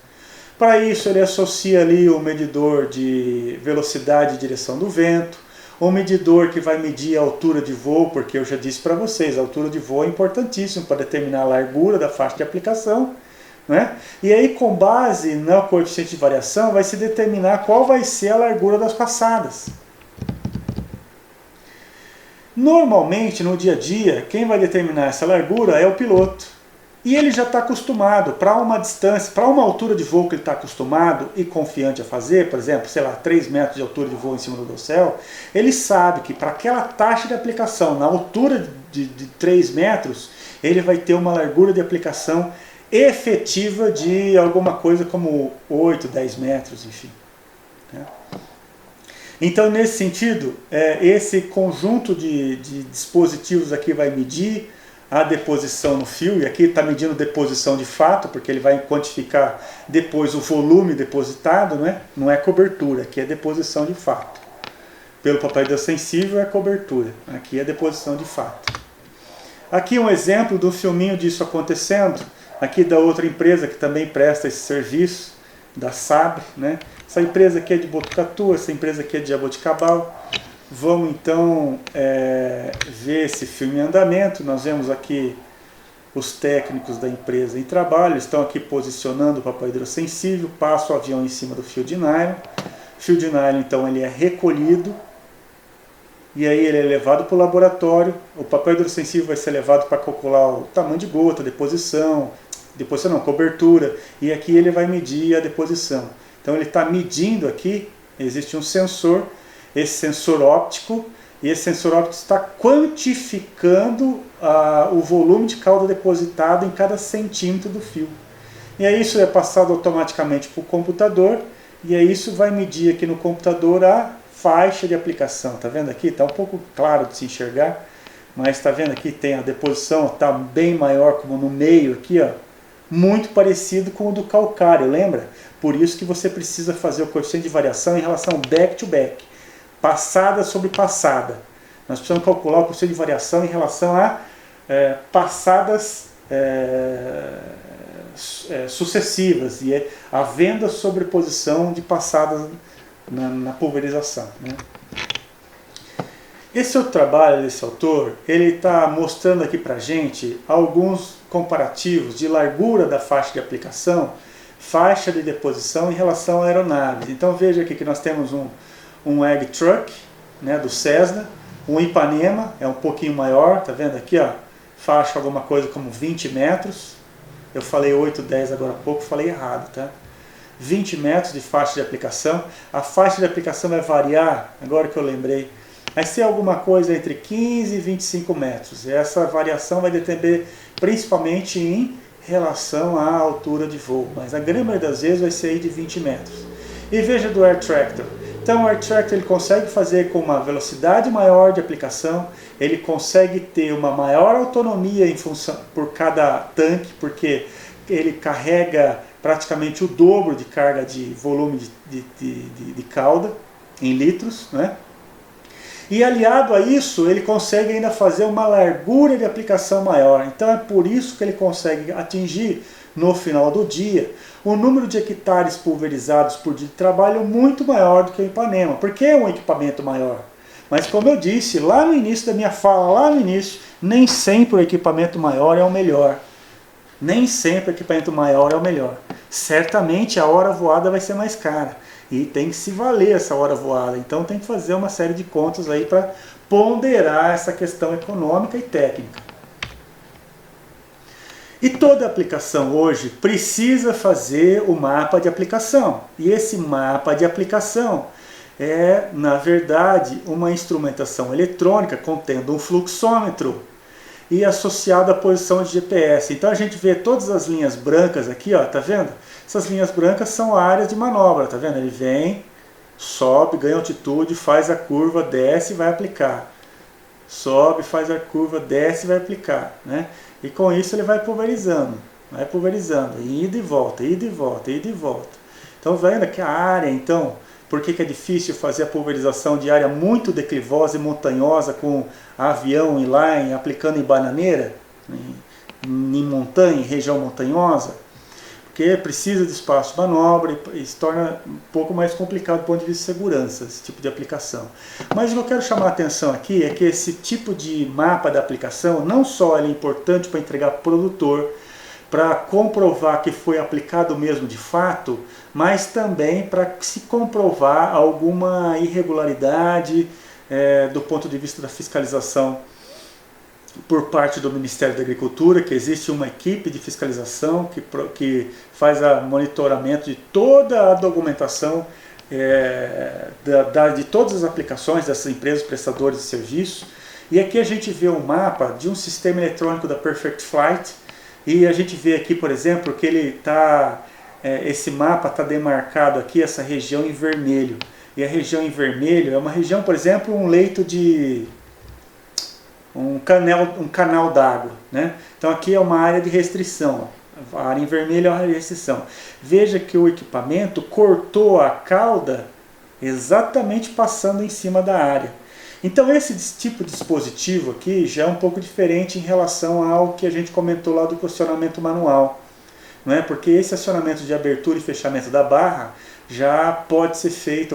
Para isso ele associa ali o medidor de velocidade e direção do vento, um medidor que vai medir a altura de voo, porque eu já disse para vocês, a altura de voo é importantíssimo para determinar a largura da faixa de aplicação, né? E aí, com base no coeficiente de variação, vai se determinar qual vai ser a largura das passadas. Normalmente, no dia a dia, quem vai determinar essa largura é o piloto. E ele já está acostumado, para uma distância, para uma altura de voo que ele está acostumado e confiante a fazer, por exemplo, sei lá, 3 metros de altura de voo em cima do dossel, ele sabe que para aquela taxa de aplicação, na altura de 3 metros, ele vai ter uma largura de aplicação efetiva de alguma coisa como 8, 10 metros, enfim. Então, nesse sentido, esse conjunto de dispositivos aqui vai medir a deposição no fio, e aqui está medindo deposição de fato, porque ele vai quantificar depois o volume depositado, né? Não é cobertura, aqui é deposição de fato. Pelo papai sensível é cobertura, aqui é deposição de fato. Aqui um exemplo do filminho disso acontecendo, aqui da outra empresa que também presta esse serviço, da Sabre, né? Essa empresa aqui é de Botucatu, essa empresa aqui é de Jaboticabal. Vamos então ver esse filme em andamento. Nós vemos aqui os técnicos da empresa em trabalho, estão aqui posicionando o papai hidrossensível, passa o avião em cima do fio de nylon. O fio de nylon então ele é recolhido e aí ele é levado para o laboratório. O papai hidrossensível vai ser levado para calcular o tamanho de gota, deposição não, cobertura, e aqui ele vai medir a deposição. Então ele está medindo aqui, existe um sensor, esse sensor óptico, e esse sensor óptico está quantificando o volume de calda depositado em cada centímetro do fio. E aí isso é passado automaticamente para o computador, e aí isso vai medir aqui no computador a faixa de aplicação. Está vendo aqui? Está um pouco claro de se enxergar, mas está vendo aqui, tem a deposição, está bem maior como no meio aqui, ó, muito parecido com o do calcário, lembra? Por isso que você precisa fazer o coeficiente de variação em relação back-to-back, passada sobre passada. Nós precisamos calcular o coeficiente de variação em relação a passadas sucessivas, e havendo a sobreposição de passadas na pulverização, né? Esse outro trabalho desse autor, ele está mostrando aqui para a gente alguns comparativos de largura da faixa de aplicação, faixa de deposição em relação a aeronaves. Então veja aqui que nós temos um Egg Truck, né, do Cessna, um Ipanema, é um pouquinho maior, tá vendo aqui, ó, faixa alguma coisa como 20 metros, eu falei 8, 10 agora há pouco, falei errado, tá? 20 metros de faixa de aplicação, a faixa de aplicação vai variar, agora que eu lembrei, vai ser alguma coisa entre 15 e 25 metros. E essa variação vai depender principalmente em relação à altura de voo, mas a grande maioria das vezes vai ser aí de 20 metros. E veja do Air Tractor. Então o Air Tractor ele consegue fazer com uma velocidade maior de aplicação, ele consegue ter uma maior autonomia em função por cada tanque, porque ele carrega praticamente o dobro de carga de volume de calda em litros, né? E aliado a isso, ele consegue ainda fazer uma largura de aplicação maior. Então é por isso que ele consegue atingir, no final do dia, o número de hectares pulverizados por dia de trabalho muito maior do que o Ipanema. Porque é um equipamento maior. Mas como eu disse lá no início da minha fala, lá no início, nem sempre o equipamento maior é o melhor. Nem sempre o equipamento maior é o melhor. Certamente a hora voada vai ser mais cara. E tem que se valer essa hora voada. Então tem que fazer uma série de contas aí para ponderar essa questão econômica e técnica. E toda aplicação hoje precisa fazer o mapa de aplicação. E esse mapa de aplicação é, na verdade, uma instrumentação eletrônica contendo um fluxômetro e associado à posição de GPS. Então a gente vê todas as linhas brancas aqui, ó, tá vendo? Essas linhas brancas são áreas de manobra, tá vendo? Ele vem, sobe, ganha altitude, faz a curva, desce e vai aplicar. Sobe, faz a curva, desce e vai aplicar, né? E com isso ele vai pulverizando, ida e volta, ida e volta, ida e volta. Então vendo que a área, então, por que é difícil fazer a pulverização de área muito declivosa e montanhosa com avião e lá aplicando em bananeira, em montanha, em região montanhosa? Porque precisa de espaço de manobra e se torna um pouco mais complicado do ponto de vista de segurança, esse tipo de aplicação. Mas o que eu quero chamar a atenção aqui é que esse tipo de mapa da aplicação, não só ele é importante para entregar para o produtor, para comprovar que foi aplicado mesmo de fato, mas também para se comprovar alguma irregularidade do ponto de vista da fiscalização por parte do Ministério da Agricultura, que existe uma equipe de fiscalização que faz o monitoramento de toda a documentação de todas as aplicações dessas empresas prestadoras de serviço. E aqui a gente vê um mapa de um sistema eletrônico da Perfect Flight, e a gente vê aqui, por exemplo, que esse mapa está demarcado aqui, essa região em vermelho. E a região em vermelho é uma região, por exemplo, um leito de um canal d'água, né? Então aqui é uma área de restrição, ó. A área em vermelho é uma área de restrição. Veja que o equipamento cortou a cauda exatamente passando em cima da área. Então esse tipo de dispositivo aqui já é um pouco diferente em relação ao que a gente comentou lá do acionamento manual, não é? Porque esse acionamento de abertura e fechamento da barra já pode ser feito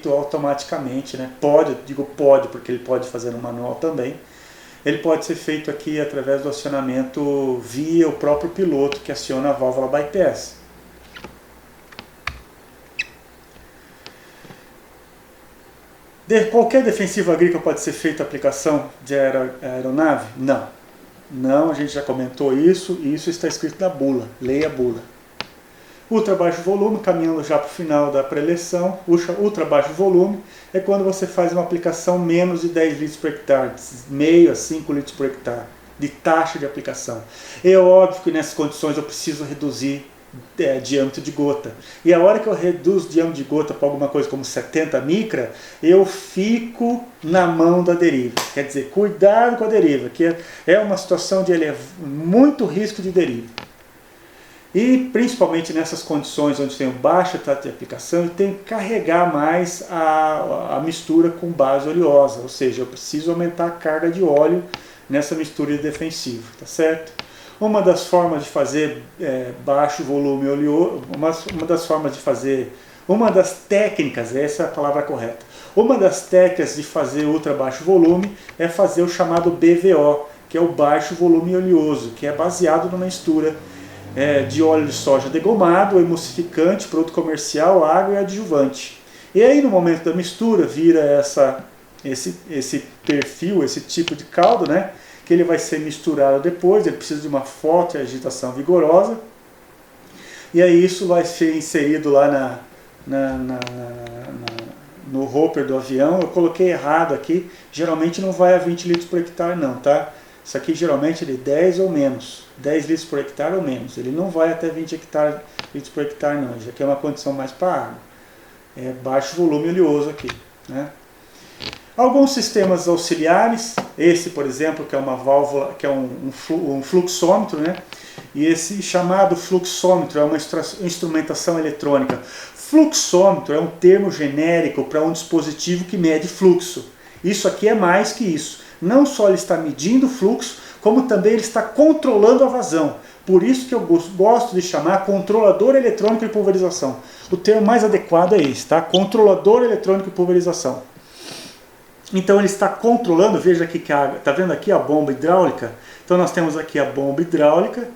automaticamente, né? Pode, porque ele pode fazer no manual também. Ele pode ser feito aqui através do acionamento via o próprio piloto que aciona a válvula bypass. Qualquer defensivo agrícola pode ser feita a aplicação de aeronave? Não. Não, a gente já comentou isso, e isso está escrito na bula. Leia a bula. Ultra baixo volume, caminhando já para o final da preleção. Ultra baixo volume é quando você faz uma aplicação menos de 10 litros por hectare, meio a 5 litros por hectare de taxa de aplicação. É óbvio que nessas condições eu preciso reduzir diâmetro de gota. E a hora que eu reduzo o diâmetro de gota para alguma coisa como 70 micra, eu fico na mão da deriva. Quer dizer, cuidado com a deriva, que é uma situação de muito risco de deriva. E principalmente nessas condições onde tenho baixa taxa de aplicação, eu tenho que carregar mais a mistura com base oleosa, ou seja, eu preciso aumentar a carga de óleo nessa mistura de defensivo, tá certo? Uma das formas de fazer baixo volume oleoso, uma das técnicas, essa é a palavra correta, uma das técnicas de fazer ultra baixo volume é fazer o chamado BVO, que é o baixo volume oleoso, que é baseado numa mistura de óleo de soja degomado, emulsificante, produto comercial, água e adjuvante. E aí no momento da mistura vira esse perfil, esse tipo de caldo, né? Que ele vai ser misturado depois, ele precisa de uma forte agitação vigorosa, e aí isso vai ser inserido lá no hopper do avião. Eu coloquei errado aqui, geralmente não vai a 20 litros por hectare não, tá? Isso aqui geralmente ele é 10 ou menos, 10 litros por hectare ou menos, ele não vai até 20 litros por hectare não, isso aqui é uma condição mais para água, é baixo volume oleoso aqui, né? Alguns sistemas auxiliares, esse por exemplo que é uma válvula, que é um fluxômetro, né? E esse chamado fluxômetro é uma instrumentação eletrônica. Fluxômetro é um termo genérico para um dispositivo que mede fluxo. Isso aqui é mais que isso. Não só ele está medindo o fluxo, como também ele está controlando a vazão. Por isso que eu gosto de chamar controlador eletrônico de pulverização. O termo mais adequado é esse, tá? Controlador eletrônico de pulverização. Então ele está controlando, veja aqui que está vendo aqui a bomba hidráulica? Então nós temos aqui a bomba hidráulica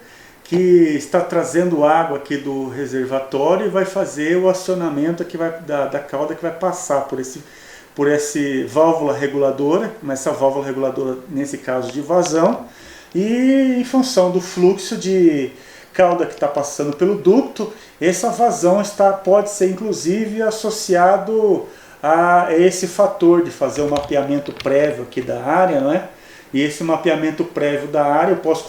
que está trazendo água aqui do reservatório e vai fazer o acionamento aqui da cauda que vai passar por esse válvula reguladora, mas essa válvula reguladora nesse caso de vazão, e em função do fluxo de cauda que está passando pelo ducto, essa vazão pode ser inclusive associado a esse fator de fazer um mapeamento prévio aqui da área, não é? E esse mapeamento prévio da área eu posso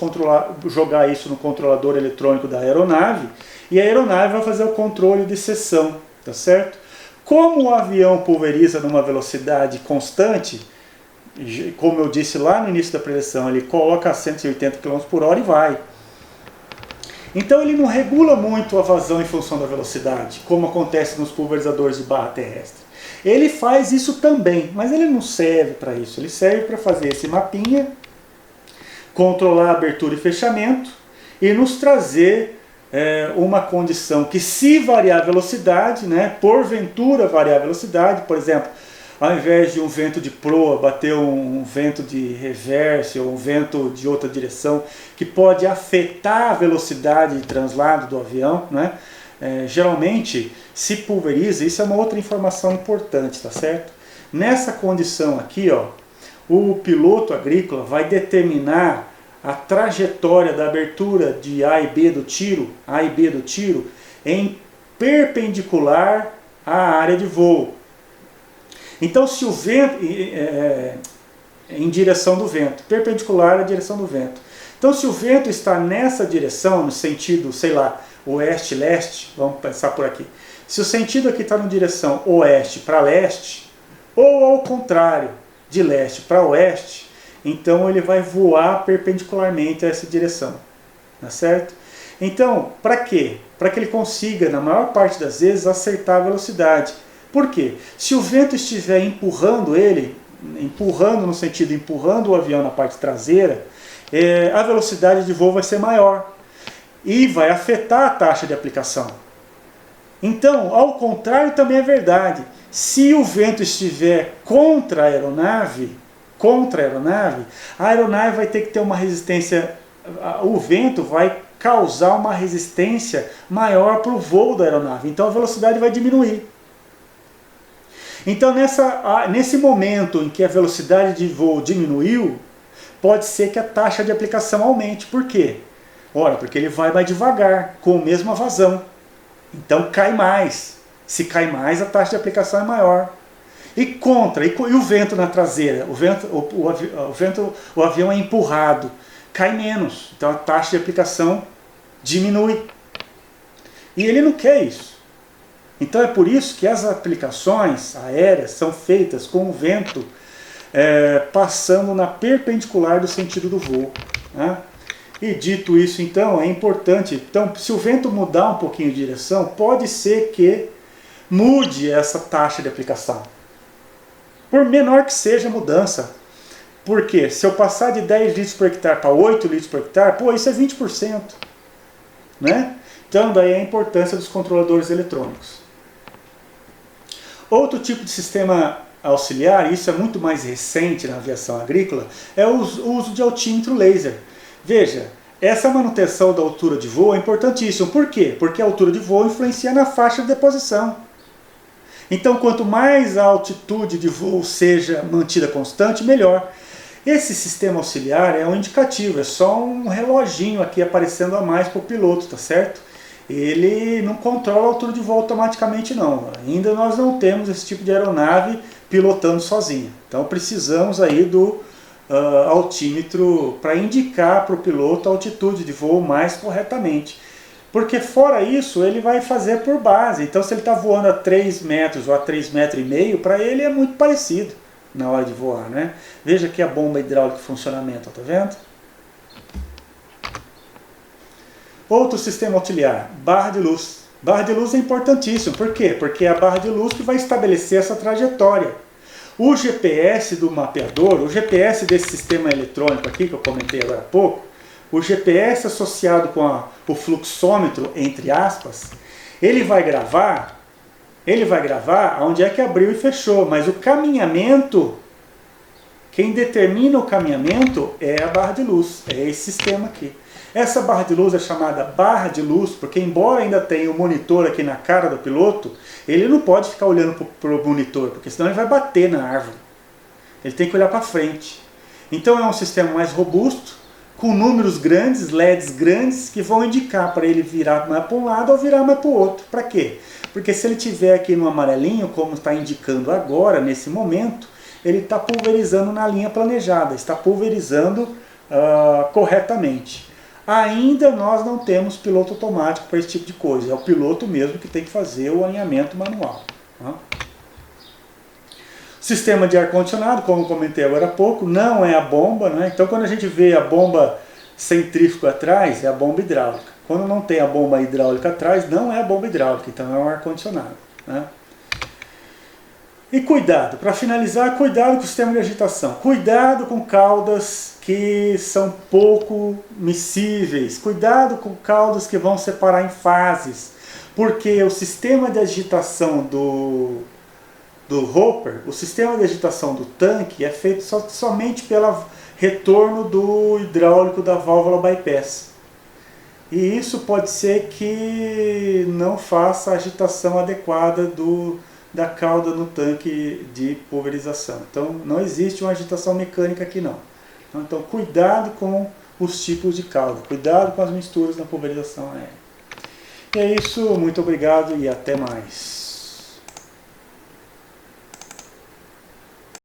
jogar isso no controlador eletrônico da aeronave, e a aeronave vai fazer o controle de seção, tá certo? Como o avião pulveriza numa velocidade constante, como eu disse lá no início da preleção, ele coloca a 180 km por hora e vai. Então ele não regula muito a vazão em função da velocidade, como acontece nos pulverizadores de barra terrestre. Ele faz isso também, mas ele não serve para isso. Ele serve para fazer esse mapinha, controlar a abertura e fechamento e nos trazer uma condição que, se variar a velocidade, né, porventura variar a velocidade, por exemplo, ao invés de um vento de proa bater um vento de reverse ou um vento de outra direção que pode afetar a velocidade de translado do avião, né? Geralmente se pulveriza, isso é uma outra informação importante, tá certo? Nessa condição aqui, ó, o piloto agrícola vai determinar a trajetória da abertura de A e B do tiro, em perpendicular à área de voo. Então, se o vento, em direção do vento, perpendicular à direção do vento. Então, se o vento está nessa direção, no sentido, sei lá, oeste-leste, vamos pensar por aqui. Se o sentido aqui está na direção oeste para leste, ou ao contrário, de leste para oeste, então ele vai voar perpendicularmente a essa direção, tá certo? Então, para quê? Para que ele consiga, na maior parte das vezes, acertar a velocidade. Por quê? Se o vento estiver empurrando ele, empurrando no sentido empurrando o avião na parte traseira, a velocidade de voo vai ser maior e vai afetar a taxa de aplicação. Então, ao contrário também é verdade. Se o vento estiver contra a aeronave, a aeronave vai ter que ter uma resistência, o vento vai causar uma resistência maior para o voo da aeronave, então a velocidade vai diminuir. Então nesse momento em que a velocidade de voo diminuiu, pode ser que a taxa de aplicação aumente. Por quê? Ora, porque ele vai mais devagar, com a mesma vazão. Então cai mais. Se cai mais, a taxa de aplicação é maior. E o vento na traseira? O avião é empurrado, cai menos. Então a taxa de aplicação diminui. E ele não quer isso. Então é por isso que as aplicações aéreas são feitas com o vento passando na perpendicular do sentido do voo, né? E dito isso, então, é importante. Então, se o vento mudar um pouquinho de direção, pode ser que mude essa taxa de aplicação. Por menor que seja a mudança. Por quê? Se eu passar de 10 litros por hectare para 8 litros por hectare, isso é 20%. Né? Então, daí a importância dos controladores eletrônicos. Outro tipo de sistema auxiliar, isso é muito mais recente na aviação agrícola, é o uso de altímetro laser. Veja, essa manutenção da altura de voo é importantíssima. Por quê? Porque a altura de voo influencia na faixa de deposição. Então, quanto mais a altitude de voo seja mantida constante, melhor. Esse sistema auxiliar é um indicativo, é só um reloginho aqui aparecendo a mais para o piloto, tá certo? Ele não controla a altura de voo automaticamente não. Ainda nós não temos esse tipo de aeronave pilotando sozinha. Então precisamos aí do altímetro para indicar para o piloto a altitude de voo mais corretamente. Porque fora isso, ele vai fazer por base. Então se ele está voando a 3 metros ou a 3,5 metros, para ele é muito parecido na hora de voar, né? Veja aqui a bomba hidráulica em funcionamento, tá vendo? Outro sistema auxiliar, barra de luz. Barra de luz é importantíssimo. Por quê? Porque é a barra de luz que vai estabelecer essa trajetória. O GPS do mapeador, o GPS desse sistema eletrônico aqui que eu comentei agora há pouco, o GPS associado com o fluxômetro, entre aspas, ele vai gravar onde é que abriu e fechou, mas o caminhamento, quem determina o caminhamento é a barra de luz, é esse sistema aqui. Essa barra de luz é chamada barra de luz, porque embora ainda tenha o monitor aqui na cara do piloto, ele não pode ficar olhando para o monitor, porque senão ele vai bater na árvore. Ele tem que olhar para frente. Então é um sistema mais robusto, com números grandes, LEDs grandes, que vão indicar para ele virar mais para um lado ou virar mais para o outro. Para quê? Porque se ele estiver aqui no amarelinho, como está indicando agora, nesse momento, ele está pulverizando na linha planejada, está pulverizando corretamente. Ainda nós não temos piloto automático para esse tipo de coisa. É o piloto mesmo que tem que fazer o alinhamento manual. Tá? Sistema de ar-condicionado, como eu comentei agora há pouco, não é a bomba. Né? Então quando a gente vê a bomba centrífuga atrás, é a bomba hidráulica. Quando não tem a bomba hidráulica atrás, não é a bomba hidráulica, então é um ar-condicionado. Né? E cuidado, para finalizar, cuidado com o sistema de agitação. Cuidado com caudas que são pouco miscíveis. Cuidado com caudas que vão separar em fases. Porque o sistema de agitação do hopper, o sistema de agitação do tanque é feito somente pelo retorno do hidráulico da válvula bypass. E isso pode ser que não faça a agitação adequada da cauda no tanque de pulverização. Então não existe uma agitação mecânica aqui não. Então cuidado com os tipos de cauda, cuidado com as misturas na pulverização aérea. E é isso, muito obrigado e até mais.